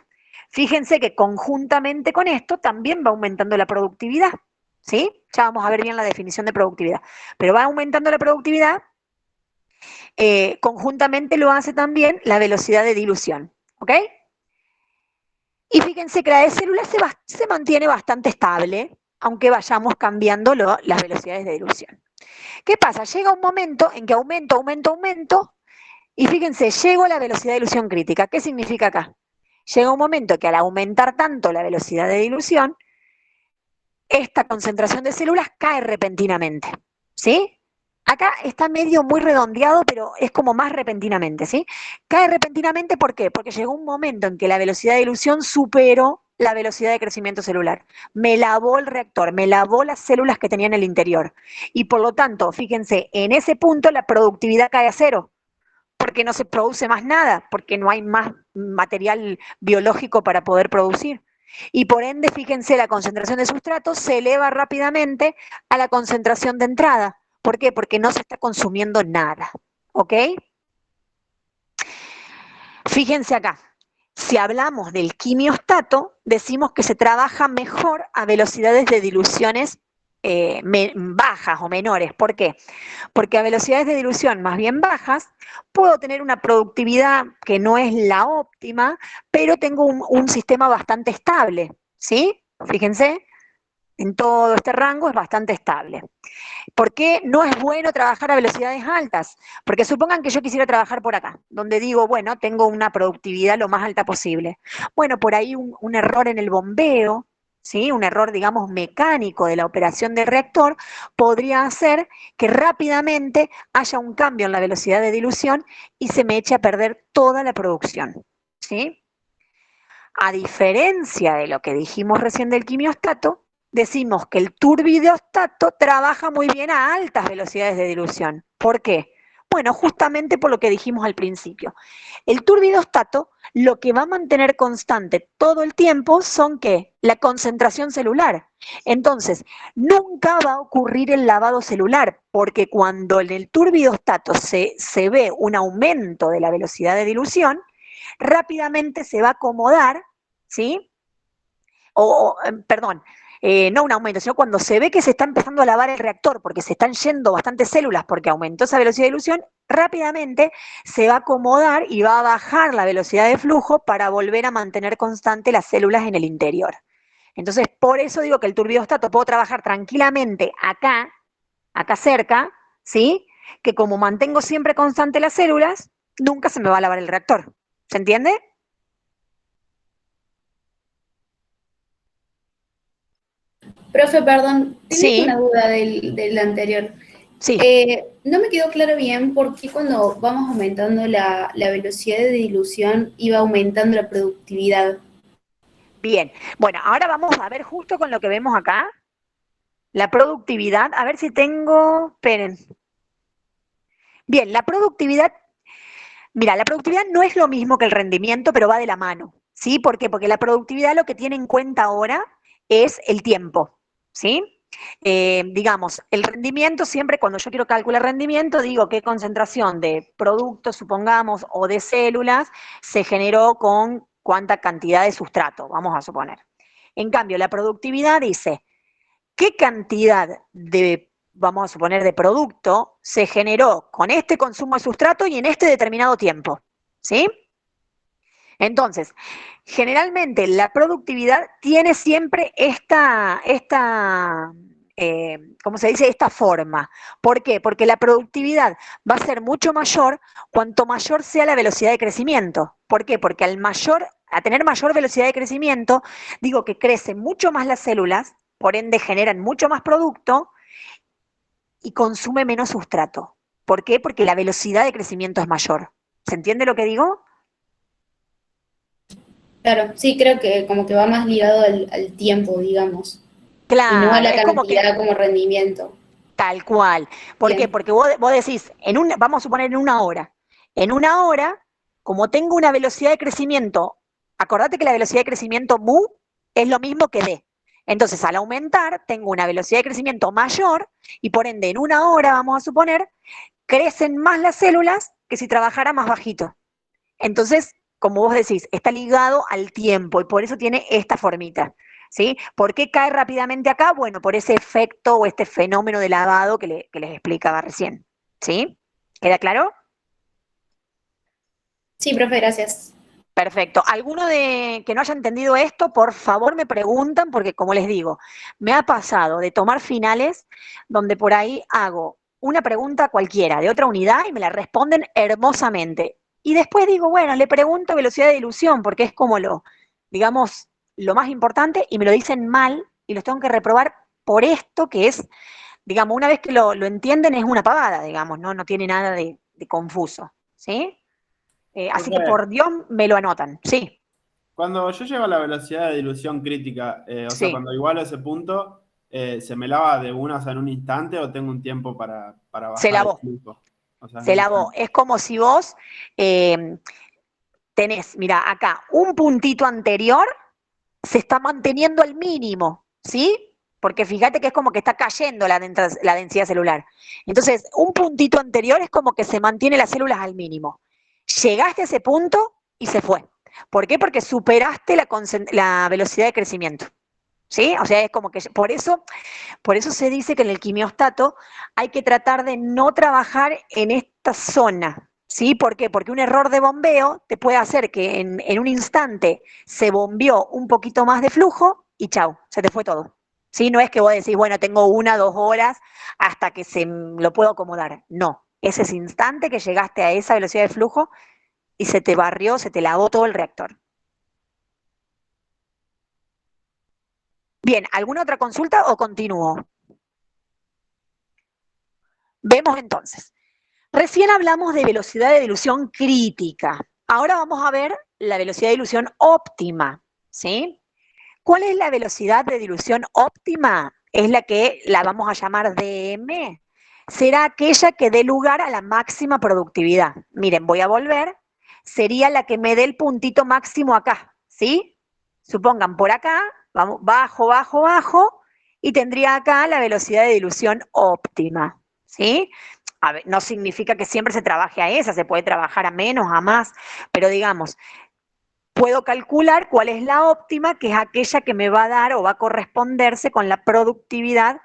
Fíjense que conjuntamente con esto también va aumentando la productividad, ¿sí? Ya vamos a ver bien la definición de productividad. Pero va aumentando la productividad, conjuntamente lo hace también la velocidad de dilución, ¿ok? Y fíjense que la de células se mantiene bastante estable, aunque vayamos cambiando las velocidades de dilución. ¿Qué pasa? Llega un momento en que aumento, y fíjense, llego a la velocidad de dilución crítica. ¿Qué significa acá? Llega un momento que al aumentar tanto la velocidad de dilución, esta concentración de células cae repentinamente, ¿sí? Acá está medio muy redondeado, pero es como más repentinamente, ¿sí? Cae repentinamente, ¿por qué? Porque llegó un momento en que la velocidad de dilución superó la velocidad de crecimiento celular. Me lavó el reactor, me lavó las células que tenía en el interior. Y por lo tanto, fíjense, en ese punto la productividad cae a cero, porque no se produce más nada, porque no hay más material biológico para poder producir. Y por ende, fíjense, la concentración de sustrato se eleva rápidamente a la concentración de entrada. ¿Por qué? Porque no se está consumiendo nada. ¿Ok? Fíjense acá. Si hablamos del quimiostato, decimos que se trabaja mejor a velocidades de diluciones bajas o menores. ¿Por qué? Porque a velocidades de dilución más bien bajas, puedo tener una productividad que no es la óptima, pero tengo un sistema bastante estable, ¿sí? Fíjense, en todo este rango es bastante estable. ¿Por qué no es bueno trabajar a velocidades altas? Porque supongan que yo quisiera trabajar por acá, donde digo, bueno, tengo una productividad lo más alta posible. Bueno, por ahí un error en el bombeo, ¿sí? Un error, digamos, mecánico de la operación del reactor, podría hacer que rápidamente haya un cambio en la velocidad de dilución y se me eche a perder toda la producción, ¿sí? A diferencia de lo que dijimos recién del quimiostato, decimos que el turbidiostato trabaja muy bien a altas velocidades de dilución. ¿Por qué? Bueno, justamente por lo que dijimos al principio. El turbidiostato lo que va a mantener constante todo el tiempo son ¿qué? La concentración celular. Entonces, nunca va a ocurrir el lavado celular, porque cuando en el turbidiostato se ve un aumento de la velocidad de dilución, rápidamente se va a acomodar, ¿sí? Perdón, no un aumento, sino cuando se ve que se está empezando a lavar el reactor, porque se están yendo bastantes células porque aumentó esa velocidad de dilución, rápidamente se va a acomodar y va a bajar la velocidad de flujo para volver a mantener constante las células en el interior. Entonces, por eso digo que el turbidostato puedo trabajar tranquilamente acá cerca, ¿sí? Que como mantengo siempre constante las células, nunca se me va a lavar el reactor. ¿Se entiende? Profe, perdón, tenía una Sí, duda del anterior. sí. No me quedó claro bien por qué cuando vamos aumentando la velocidad de dilución iba aumentando la productividad. Bien. Bueno, ahora vamos a ver justo con lo que vemos acá, la productividad. A ver si tengo, esperen. Bien, la productividad, mira, la productividad no es lo mismo que el rendimiento, pero va de la mano. ¿Sí? ¿Por qué? Porque la productividad lo que tiene en cuenta ahora es el tiempo. ¿Sí? Digamos, el rendimiento, siempre cuando yo quiero calcular rendimiento, digo qué concentración de productos, supongamos, o de células se generó con cuánta cantidad de sustrato, vamos a suponer. En cambio, la productividad dice qué cantidad de, vamos a suponer, de producto se generó con este consumo de sustrato y en este determinado tiempo. ¿Sí? Entonces, generalmente la productividad tiene siempre ¿cómo se dice? Esta forma. ¿Por qué? Porque la productividad va a ser mucho mayor cuanto mayor sea la velocidad de crecimiento. ¿Por qué? Porque a tener mayor velocidad de crecimiento, digo que crecen mucho más las células, por ende generan mucho más producto y consume menos sustrato. ¿Por qué? Porque la velocidad de crecimiento es mayor. ¿Se entiende lo que digo? Claro, sí, creo que como que va más ligado al tiempo, digamos, y no a Claro, la es como que cantidad como rendimiento. tal cual. ¿Por qué? Bien, Porque vos decís, vamos a suponer en una hora. En una hora, como tengo una velocidad de crecimiento, acordate que la velocidad de crecimiento mu es lo mismo que d. Entonces, al aumentar, tengo una velocidad de crecimiento mayor y por ende, en una hora, vamos a suponer, crecen más las células que si trabajara más bajito. Entonces, como vos decís, está ligado al tiempo y por eso tiene esta formita. ¿Sí? ¿Por qué cae rápidamente acá? Bueno, por ese efecto o este fenómeno de lavado que les explicaba recién. ¿Sí? ¿Queda claro? sí, profe, gracias. Perfecto. ¿Alguno de que no haya entendido esto, por favor me preguntan, porque como les digo, me ha pasado de tomar finales donde por ahí hago una pregunta cualquiera de otra unidad y me la responden hermosamente. Y después digo, bueno, le pregunto velocidad de dilución, porque es como digamos, lo más importante, y me lo dicen mal y los tengo que reprobar por esto que es, digamos, una vez que lo entienden es una pavada, digamos, no tiene nada de confuso. ¿Sí? Así que Profe, por Dios me lo anotan, sí, cuando yo llego a la velocidad de dilución crítica, o sea, sí, cuando igualo ese punto, ¿se me lava de una, o sea, en un instante o tengo un tiempo para se bajar el lavó, flujo? O sea, en se un lavó. instante. Es como si vos tenés, mira, acá un puntito anterior se está manteniendo al mínimo, ¿sí? Porque fíjate que es como que está cayendo la densidad celular. Entonces, un puntito anterior es como que se mantiene las células al mínimo. Llegaste a ese punto y se fue. ¿Por qué? Porque superaste la velocidad de crecimiento. ¿Sí? O sea, es como que por eso se dice que en el quimiostato hay que tratar de no trabajar en esta zona. ¿Sí? ¿Por qué? Porque un error de bombeo te puede hacer que en un instante se bombeó un poquito más de flujo y chau, se te fue todo. ¿Sí? No es que vos decís, bueno, tengo 1 o 2 horas hasta que lo puedo acomodar. No, ese es instante que llegaste a esa velocidad de flujo y se te barrió, se te lavó todo el reactor. Bien, ¿alguna otra consulta o continúo? Vemos entonces. Recién hablamos de velocidad de dilución crítica. Ahora vamos a ver la velocidad de dilución óptima, ¿sí? ¿Cuál es la velocidad de dilución óptima? Es la que la vamos a llamar DM. Será aquella que dé lugar a la máxima productividad. Miren, voy a volver. Sería la que me dé el puntito máximo acá, ¿sí? Supongan por acá, vamos, bajo, bajo, bajo, y tendría acá la velocidad de dilución óptima, ¿sí? A ver, no significa que siempre se trabaje a esa, se puede trabajar a menos, a más, pero digamos, puedo calcular cuál es la óptima, que es aquella que me va a dar o va a corresponderse con la productividad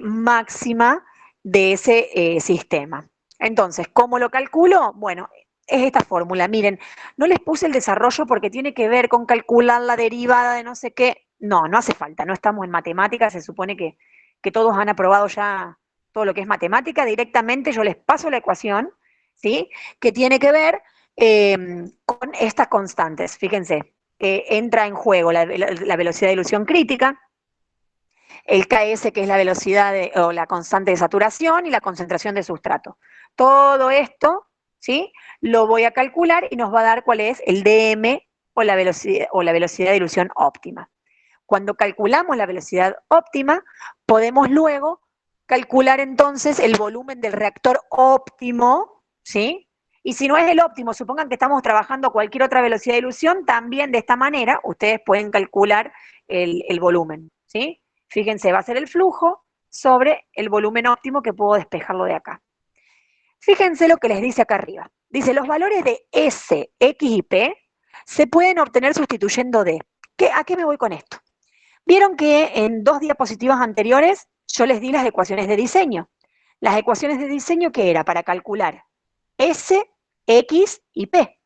máxima de ese sistema. Entonces, ¿cómo lo calculo? Bueno, es esta fórmula. Miren, no les puse el desarrollo porque tiene que ver con calcular la derivada de no sé qué. No, no hace falta, no estamos en matemáticas, se supone que todos han aprobado ya todo lo que es matemática. Directamente yo les paso la ecuación, ¿sí? Que tiene que ver con estas constantes. Fíjense, entra en juego la velocidad de ilusión crítica, el KS, que es la velocidad o la constante de saturación, y la concentración de sustrato. Todo esto, ¿sí? Lo voy a calcular y nos va a dar cuál es el DM o la velocidad de dilución óptima. Cuando calculamos la velocidad óptima, podemos luego calcular entonces el volumen del reactor óptimo, ¿sí? Y si no es el óptimo, supongan que estamos trabajando a cualquier otra velocidad de dilución, también de esta manera ustedes pueden calcular el volumen, ¿sí? Fíjense, va a ser el flujo sobre el volumen óptimo que puedo despejarlo de acá. Fíjense lo que les dice acá arriba. Dice, los valores de S, X y P se pueden obtener sustituyendo D. ¿A qué me voy con esto? Vieron que en 2 diapositivas anteriores yo les di las ecuaciones de diseño. Las ecuaciones de diseño, ¿qué era? Para calcular S, X y P.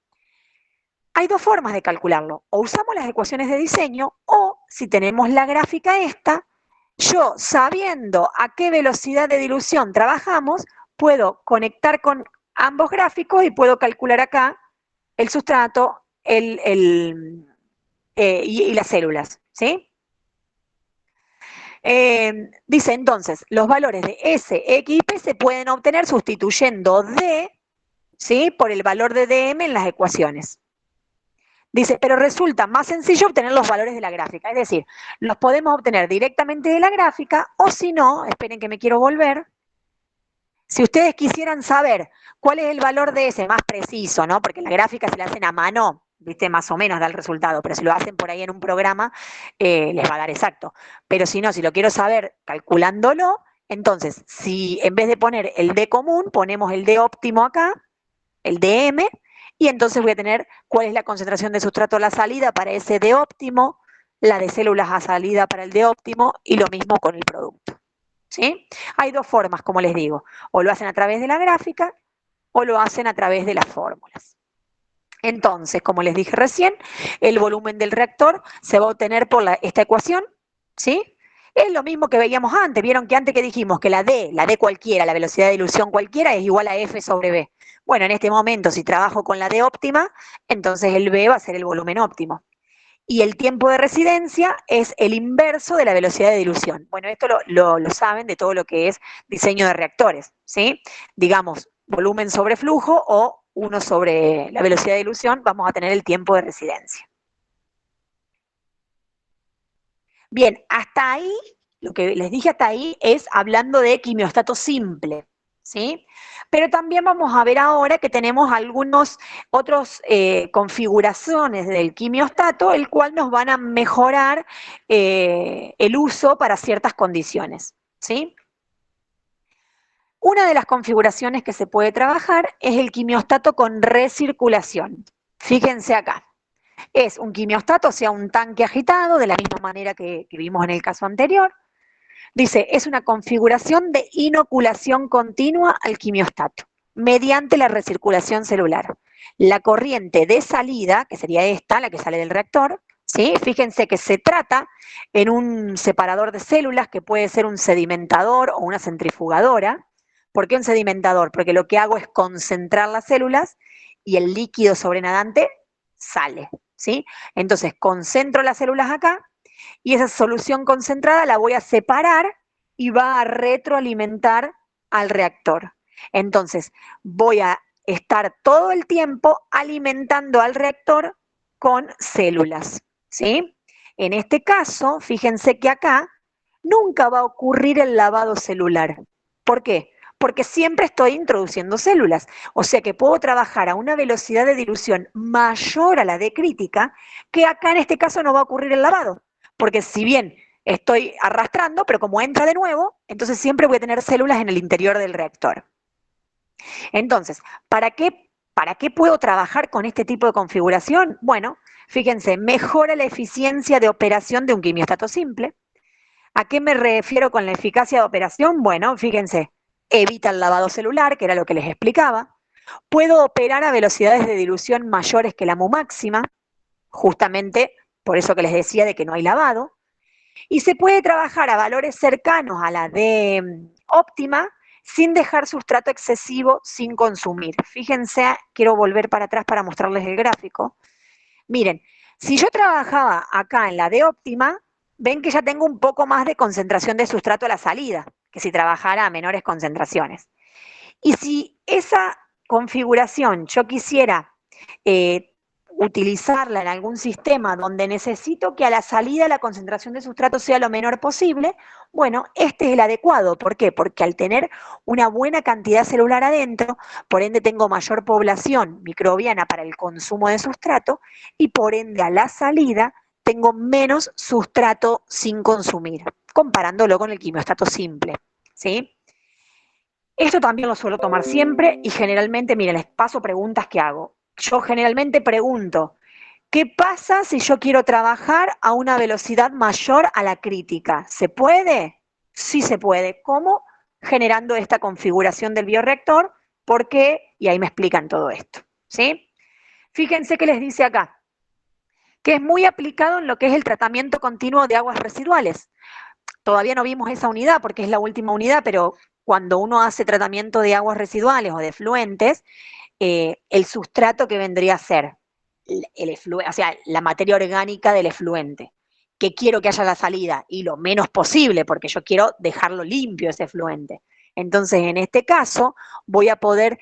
Hay 2 formas de calcularlo. O usamos las ecuaciones de diseño o, si tenemos la gráfica esta, Yo, sabiendo a qué velocidad de dilución trabajamos, puedo conectar con ambos gráficos y puedo calcular acá el sustrato y las células, ¿sí? Dice entonces, los valores de S, X y P se pueden obtener sustituyendo D, ¿sí?, por el valor de DM en las ecuaciones. Dice, pero resulta más sencillo obtener los valores de la gráfica, es decir, los podemos obtener directamente de la gráfica o si no, esperen que me quiero volver, si ustedes quisieran saber cuál es el valor de ese más preciso, ¿no? Porque la gráfica se la hacen a mano, viste, más o menos da el resultado, pero si lo hacen por ahí en un programa, les va a dar exacto. Pero si no, si lo quiero saber calculándolo, entonces, si en vez de poner el D común, ponemos el D óptimo acá, el DM, y entonces voy a tener cuál es la concentración de sustrato a la salida para ese D óptimo, la de células a salida para el D óptimo, y lo mismo con el producto. ¿Sí? Hay dos formas, como les digo, o lo hacen a través de la gráfica o lo hacen a través de las fórmulas. Entonces, como les dije recién, el volumen del reactor se va a obtener por esta ecuación, ¿sí? Es lo mismo que veíamos antes, vieron que antes que dijimos que la D cualquiera, la velocidad de dilución cualquiera es igual a F sobre B. Bueno, en este momento si trabajo con la D óptima, entonces el B va a ser el volumen óptimo. Y el tiempo de residencia es el inverso de la velocidad de dilución. Bueno, esto lo saben de todo lo que es diseño de reactores, ¿sí? Digamos, volumen sobre flujo o 1 sobre la velocidad de dilución, vamos a tener el tiempo de residencia. Bien, hasta ahí, lo que les dije hasta ahí es hablando de quimiostato simple, ¿sí? Pero también vamos a ver ahora que tenemos algunos otros configuraciones del quimiostato, el cual nos van a mejorar el uso para ciertas condiciones, ¿sí? Una de las configuraciones que se puede trabajar es el quimiostato con recirculación. Fíjense acá. Es un quimiostato, o sea, un tanque agitado, de la misma manera que vimos en el caso anterior. Dice, es una configuración de inoculación continua al quimiostato, mediante la recirculación celular. La corriente de salida, que sería esta, la que sale del reactor, ¿sí? Fíjense que se trata en un separador de células, que puede ser un sedimentador o una centrifugadora. ¿Por qué un sedimentador? Porque lo que hago es concentrar las células y el líquido sobrenadante sale, ¿sí? Entonces, concentro las células acá y esa solución concentrada la voy a separar y va a retroalimentar al reactor. Entonces, voy a estar todo el tiempo alimentando al reactor con células, ¿sí? En este caso, fíjense que acá nunca va a ocurrir el lavado celular. ¿Por qué? Porque siempre estoy introduciendo células, o sea que puedo trabajar a una velocidad de dilución mayor a la de crítica, que acá en este caso no va a ocurrir el lavado, porque si bien estoy arrastrando, pero como entra de nuevo, entonces siempre voy a tener células en el interior del reactor. Entonces, ¿para qué puedo trabajar con este tipo de configuración? Bueno, fíjense, mejora la eficiencia de operación de un quimiostato simple. ¿A qué me refiero con la eficacia de operación? Bueno, fíjense, evita el lavado celular, que era lo que les explicaba. Puedo operar a velocidades de dilución mayores que la mu máxima, justamente por eso que les decía de que no hay lavado. Y se puede trabajar a valores cercanos a la D óptima sin dejar sustrato excesivo sin consumir. Fíjense, quiero volver para atrás para mostrarles el gráfico. Miren, si yo trabajaba acá en la D óptima, ven que ya tengo un poco más de concentración de sustrato a la salida, que si trabajara a menores concentraciones. Y si esa configuración yo quisiera utilizarla en algún sistema donde necesito que a la salida la concentración de sustrato sea lo menor posible, bueno, este es el adecuado. ¿Por qué? Porque al tener una buena cantidad celular adentro, por ende tengo mayor población microbiana para el consumo de sustrato y por ende a la salida tengo menos sustrato sin consumir, comparándolo con el quimiostato simple, ¿sí? Esto también lo suelo tomar siempre y generalmente, miren, les paso preguntas que hago. Yo generalmente pregunto, ¿qué pasa si yo quiero trabajar a una velocidad mayor a la crítica? ¿Se puede? Sí se puede. ¿Cómo? Generando esta configuración del bioreactor. ¿Por qué? Y ahí me explican todo esto, ¿sí? Fíjense que les dice acá, que es muy aplicado en lo que es el tratamiento continuo de aguas residuales. todavía no vimos esa unidad porque es la última unidad, pero cuando uno hace tratamiento de aguas residuales o de efluentes, el sustrato que vendría a ser o sea, la materia orgánica del efluente, que quiero que haya la salida y lo menos posible, porque yo quiero dejarlo limpio ese efluente. Entonces, en este caso, voy a poder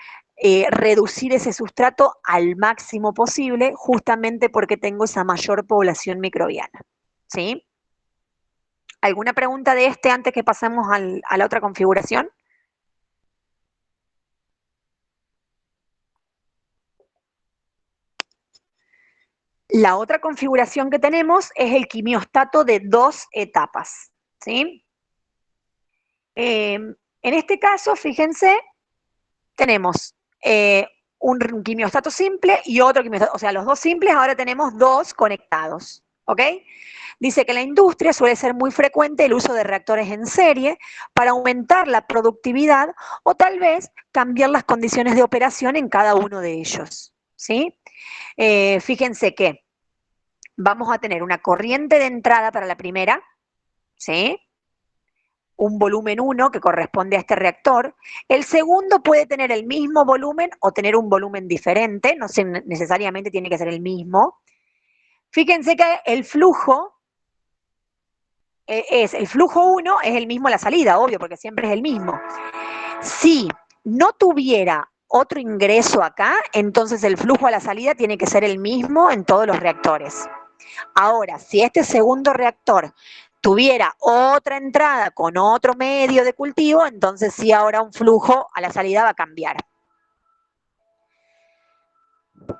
reducir ese sustrato al máximo posible, justamente porque tengo esa mayor población microbiana. ¿Sí? ¿Alguna pregunta de este antes que pasemos a la otra configuración? La otra configuración que tenemos es el quimiostato de 2 etapas. ¿Sí? En este caso, fíjense, tenemos un quimiostato simple y otro quimiostato, o sea, los dos simples, ahora tenemos 2 conectados. ¿Ok? Dice que en la industria suele ser muy frecuente el uso de reactores en serie para aumentar la productividad o tal vez cambiar las condiciones de operación en cada uno de ellos. ¿Sí? Fíjense que vamos a tener una corriente de entrada para la primera, ¿sí? Un volumen 1 que corresponde a este reactor. El segundo puede tener el mismo volumen o tener un volumen diferente, no necesariamente tiene que ser el mismo. Fíjense que el flujo el flujo 1 es el mismo a la salida, obvio, porque siempre es el mismo. Si no tuviera otro ingreso acá, entonces el flujo a la salida tiene que ser el mismo en todos los reactores. Ahora, si este segundo reactor tuviera otra entrada con otro medio de cultivo, entonces sí ahora un flujo a la salida va a cambiar.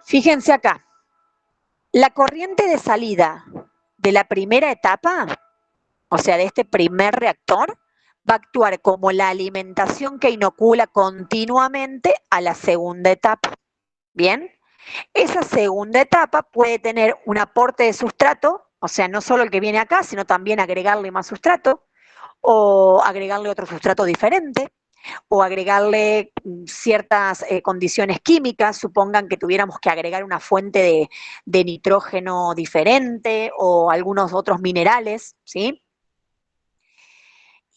Fíjense acá, la corriente de salida de la primera etapa, o sea, de este primer reactor, va a actuar como la alimentación que inocula continuamente a la segunda etapa. ¿Bien? Esa segunda etapa puede tener un aporte de sustrato, o sea, no solo el que viene acá, sino también agregarle más sustrato, o agregarle otro sustrato diferente, o agregarle ciertas condiciones químicas, supongan que tuviéramos que agregar una fuente de nitrógeno diferente o algunos otros minerales, ¿sí?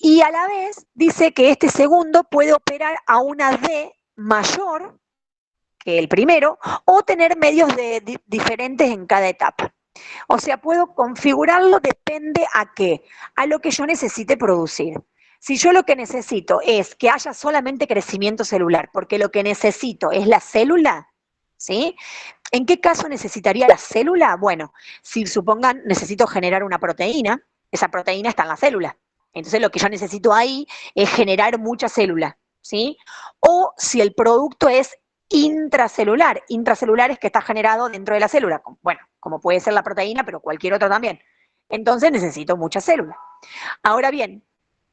Y a la vez dice que este segundo puede operar a una D mayor que el primero o tener medios diferentes en cada etapa. O sea, puedo configurarlo, depende a qué, a lo que yo necesite producir. Si yo lo que necesito es que haya solamente crecimiento celular, porque lo que necesito es la célula, ¿sí? ¿En qué caso necesitaría la célula? Bueno, si supongan necesito generar una proteína, esa proteína está en la célula. Entonces lo que yo necesito ahí es generar mucha célula, ¿sí? O si el producto es intracelular es que está generado dentro de la célula, bueno, como puede ser la proteína, pero cualquier otro también. Entonces necesito mucha célula. Ahora bien,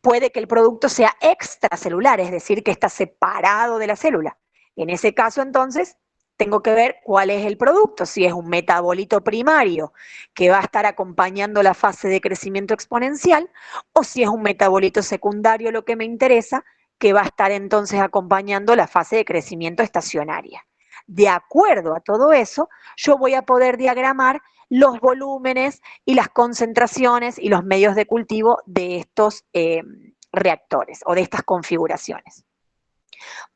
puede que el producto sea extracelular, es decir, que está separado de la célula. En ese caso, entonces, tengo que ver cuál es el producto, si es un metabolito primario que va a estar acompañando la fase de crecimiento exponencial, o si es un metabolito secundario lo que me interesa, que va a estar entonces acompañando la fase de crecimiento estacionaria. De acuerdo a todo eso, yo voy a poder diagramar los volúmenes y las concentraciones y los medios de cultivo de estos reactores o de estas configuraciones.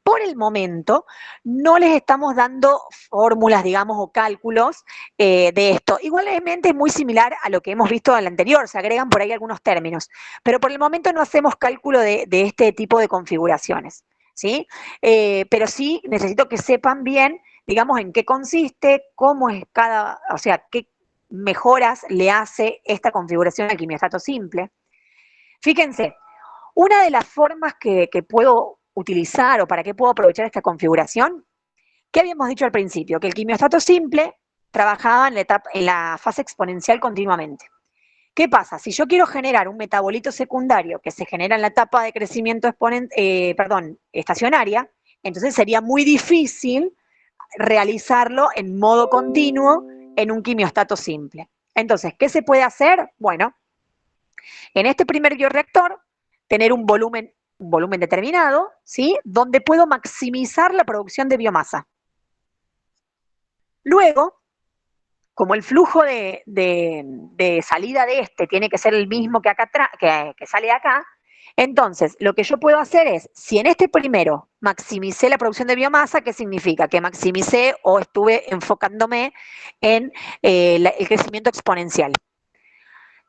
Por el momento, no les estamos dando fórmulas, digamos, o cálculos de esto. Igualmente es muy similar a lo que hemos visto en el anterior, se agregan por ahí algunos términos, pero por el momento no hacemos cálculo de este tipo de configuraciones, ¿sí? Pero sí necesito que sepan bien, digamos, en qué consiste, cómo es o sea, qué mejoras le hace esta configuración al quimiostato simple. Fíjense, una de las formas que puedo utilizar o para qué puedo aprovechar esta configuración, ¿qué habíamos dicho al principio? Que el quimiostato simple trabajaba en la fase exponencial continuamente. ¿Qué pasa? Si yo quiero generar un metabolito secundario que se genera en la etapa de crecimiento estacionaria, entonces sería muy difícil realizarlo en modo continuo en un quimiostato simple. Entonces, ¿qué se puede hacer? Bueno, en este primer bioreactor, tener un volumen determinado, ¿sí? Donde puedo maximizar la producción de biomasa. Luego, como el flujo de salida de este tiene que ser el mismo que acá que sale de acá, entonces lo que yo puedo hacer es, si en este primero maximicé la producción de biomasa, ¿qué significa? Que maximicé o estuve enfocándome en el crecimiento exponencial.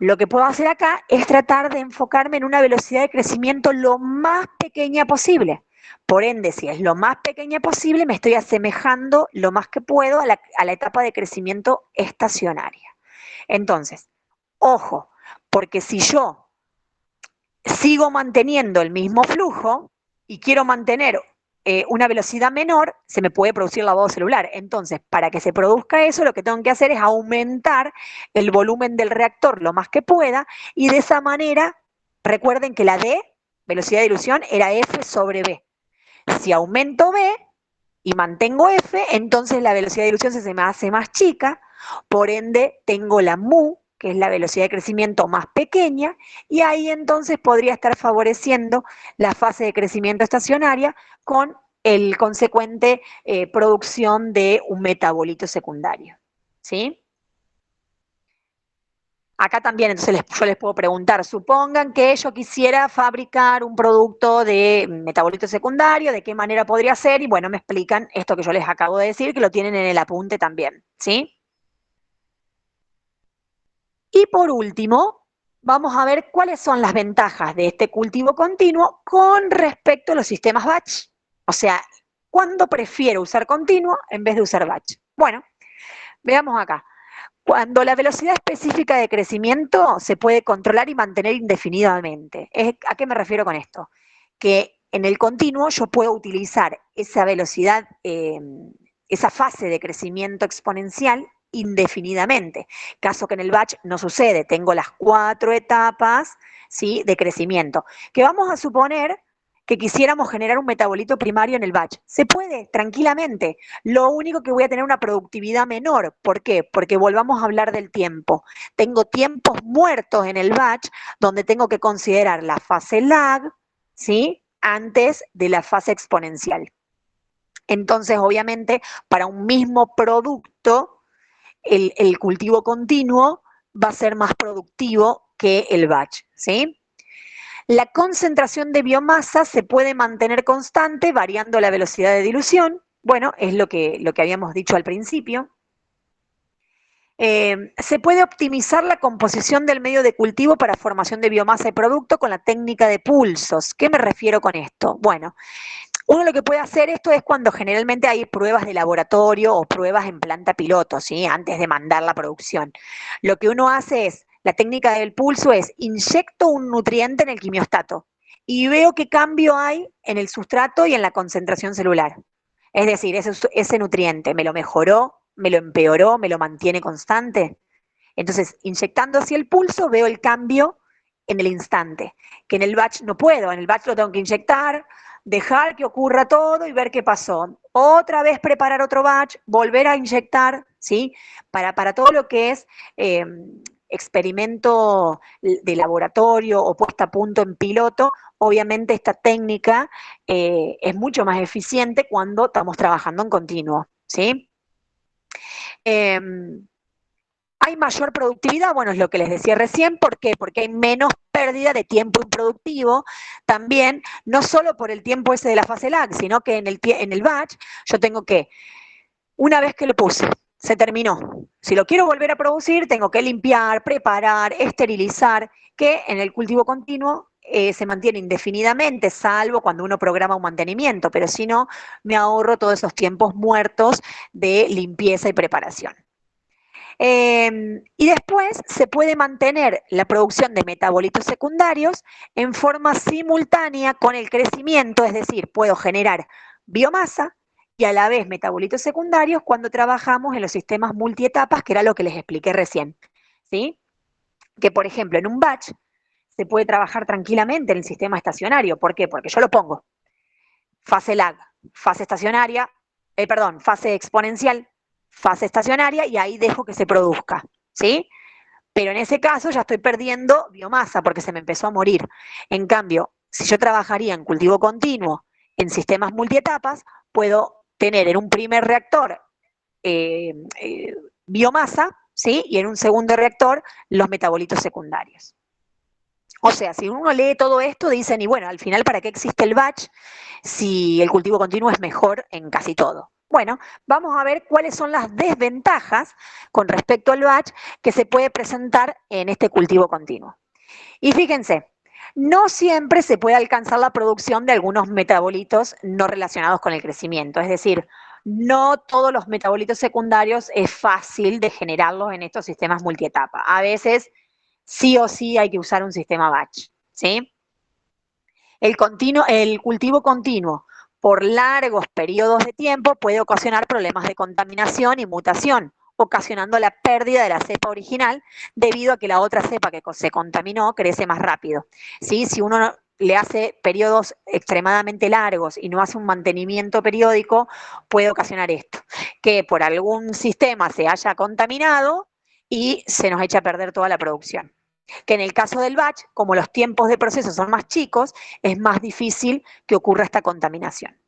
Lo que puedo hacer acá es tratar de enfocarme en una velocidad de crecimiento lo más pequeña posible. Por ende, si es lo más pequeña posible, me estoy asemejando lo más que puedo a la etapa de crecimiento estacionaria. Entonces, ojo, porque si yo sigo manteniendo el mismo flujo y quiero mantener una velocidad menor, se me puede producir lavado celular. Entonces, para que se produzca eso, lo que tengo que hacer es aumentar el volumen del reactor lo más que pueda, y de esa manera, recuerden que la D, velocidad de dilución, era F sobre B. Si aumento B y mantengo F, entonces la velocidad de dilución se me hace más chica, por ende tengo la mu, que es la velocidad de crecimiento más pequeña, y ahí entonces podría estar favoreciendo la fase de crecimiento estacionaria con el consecuente producción de un metabolito secundario, ¿sí? Acá también, entonces yo les puedo preguntar, supongan que yo quisiera fabricar un producto de metabolito secundario, ¿de qué manera podría ser? Y bueno, me explican esto que yo les acabo de decir, que lo tienen en el apunte también, ¿sí? Y por último, vamos a ver cuáles son las ventajas de este cultivo continuo con respecto a los sistemas batch. O sea, ¿cuándo prefiero usar continuo en vez de usar batch? Bueno, veamos acá. Cuando la velocidad específica de crecimiento se puede controlar y mantener indefinidamente. ¿A qué me refiero con esto? Que en el continuo yo puedo utilizar esa velocidad, esa fase de crecimiento exponencial indefinidamente. Caso que en el batch no sucede. Tengo las 4 etapas, ¿sí?, de crecimiento. Que vamos a suponer que quisiéramos generar un metabolito primario en el batch. Se puede, tranquilamente. Lo único que voy a tener una productividad menor. ¿Por qué? Porque volvamos a hablar del tiempo. Tengo tiempos muertos en el batch donde tengo que considerar la fase lag, ¿sí?, antes de la fase exponencial. Entonces, obviamente, para un mismo producto, el cultivo continuo va a ser más productivo que el batch, ¿sí? La concentración de biomasa se puede mantener constante variando la velocidad de dilución. Bueno, es lo que habíamos dicho al principio. Se puede optimizar la composición del medio de cultivo para formación de biomasa y producto con la técnica de pulsos. ¿Qué me refiero con esto? Bueno, uno lo que puede hacer esto es cuando generalmente hay pruebas de laboratorio o pruebas en planta piloto, ¿sí?, antes de mandar la producción. Lo que uno hace es, la técnica del pulso es, inyecto un nutriente en el quimiostato y veo qué cambio hay en el sustrato y en la concentración celular. Es decir, ese nutriente me lo mejoró, me lo empeoró, me lo mantiene constante. Entonces, inyectando así el pulso, veo el cambio en el instante, que en el batch no puedo. En el batch lo tengo que inyectar, dejar que ocurra todo y ver qué pasó. Otra vez preparar otro batch, volver a inyectar, ¿sí? Para todo lo que es experimento de laboratorio o puesta a punto en piloto, obviamente esta técnica es mucho más eficiente cuando estamos trabajando en continuo, ¿sí? ¿Hay mayor productividad? Bueno, es lo que les decía recién. ¿Por qué? Porque hay menos pérdida de tiempo improductivo, también, no solo por el tiempo ese de la fase lag, sino que en el batch yo tengo que, una vez que lo puse, se terminó. Si lo quiero volver a producir, tengo que limpiar, preparar, esterilizar, que en el cultivo continuo se mantiene indefinidamente, salvo cuando uno programa un mantenimiento, pero si no, me ahorro todos esos tiempos muertos de limpieza y preparación. Y después se puede mantener la producción de metabolitos secundarios en forma simultánea con el crecimiento, es decir, puedo generar biomasa y a la vez metabolitos secundarios cuando trabajamos en los sistemas multietapas, que era lo que les expliqué recién, ¿sí? Que, por ejemplo, en un batch se puede trabajar tranquilamente en el sistema estacionario. ¿Por qué? Porque yo lo pongo fase lag, fase estacionaria, fase exponencial, fase estacionaria, y ahí dejo que se produzca, ¿sí? Pero en ese caso ya estoy perdiendo biomasa porque se me empezó a morir. En cambio, si yo trabajaría en cultivo continuo en sistemas multietapas, puedo tener en un primer reactor biomasa, ¿sí? Y en un segundo reactor, los metabolitos secundarios. O sea, si uno lee todo esto, dicen, y bueno, al final, ¿para qué existe el batch si el cultivo continuo es mejor en casi todo? Bueno, vamos a ver cuáles son las desventajas con respecto al batch que se puede presentar en este cultivo continuo. Y fíjense, no siempre se puede alcanzar la producción de algunos metabolitos no relacionados con el crecimiento, es decir, no todos los metabolitos secundarios es fácil de generarlos en estos sistemas multietapa. A veces sí o sí hay que usar un sistema batch, ¿sí? El cultivo continuo por largos periodos de tiempo puede ocasionar problemas de contaminación y mutación, ocasionando la pérdida de la cepa original debido a que la otra cepa que se contaminó crece más rápido. ¿Sí? Si uno le hace periodos extremadamente largos y no hace un mantenimiento periódico, puede ocasionar esto, que por algún sistema se haya contaminado y se nos echa a perder toda la producción. Que en el caso del batch, como los tiempos de proceso son más chicos, es más difícil que ocurra esta contaminación.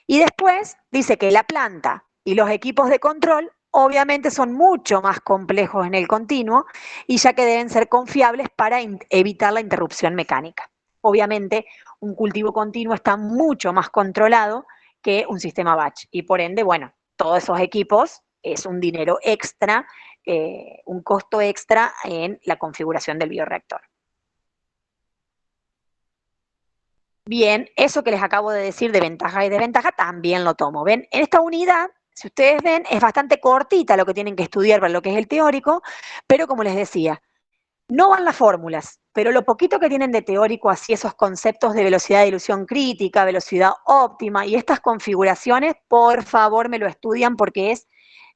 Y después dice que la planta y los equipos de control obviamente son mucho más complejos en el continuo y ya que deben ser confiables para evitar la interrupción mecánica. Obviamente, un cultivo continuo está mucho más controlado que un sistema batch y por ende, bueno, todos esos equipos es un dinero extra, un costo extra en la configuración del bioreactor. Bien, eso que les acabo de decir de ventaja y desventaja también lo tomo. ¿Ven? En esta unidad, si ustedes ven, es bastante cortita lo que tienen que estudiar para lo que es el teórico, pero como les decía, no van las fórmulas, pero lo poquito que tienen de teórico, así esos conceptos de velocidad de dilución crítica, velocidad óptima y estas configuraciones, por favor me lo estudian porque es,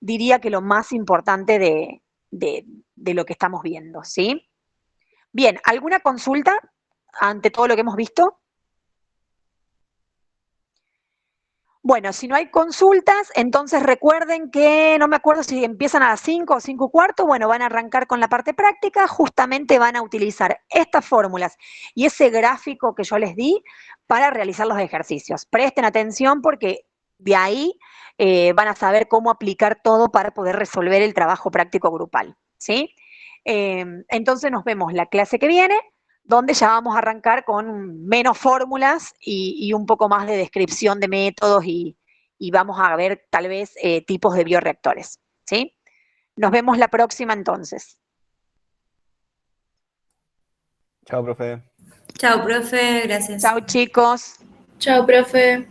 diría que lo más importante de lo que estamos viendo, ¿sí? Bien, ¿alguna consulta ante todo lo que hemos visto? Bueno, si no hay consultas, entonces recuerden que, no me acuerdo si empiezan a las 5 o 5 y cuarto, bueno, van a arrancar con la parte práctica, justamente van a utilizar estas fórmulas y ese gráfico que yo les di para realizar los ejercicios. Presten atención porque de ahí van a saber cómo aplicar todo para poder resolver el trabajo práctico grupal, ¿sí? Entonces nos vemos la clase que viene, donde ya vamos a arrancar con menos fórmulas y un poco más de descripción de métodos y vamos a ver tal vez tipos de bioreactores, ¿sí? Nos vemos la próxima entonces. Chao, profe. Chao, profe, gracias. Chao chicos. Chao, profe.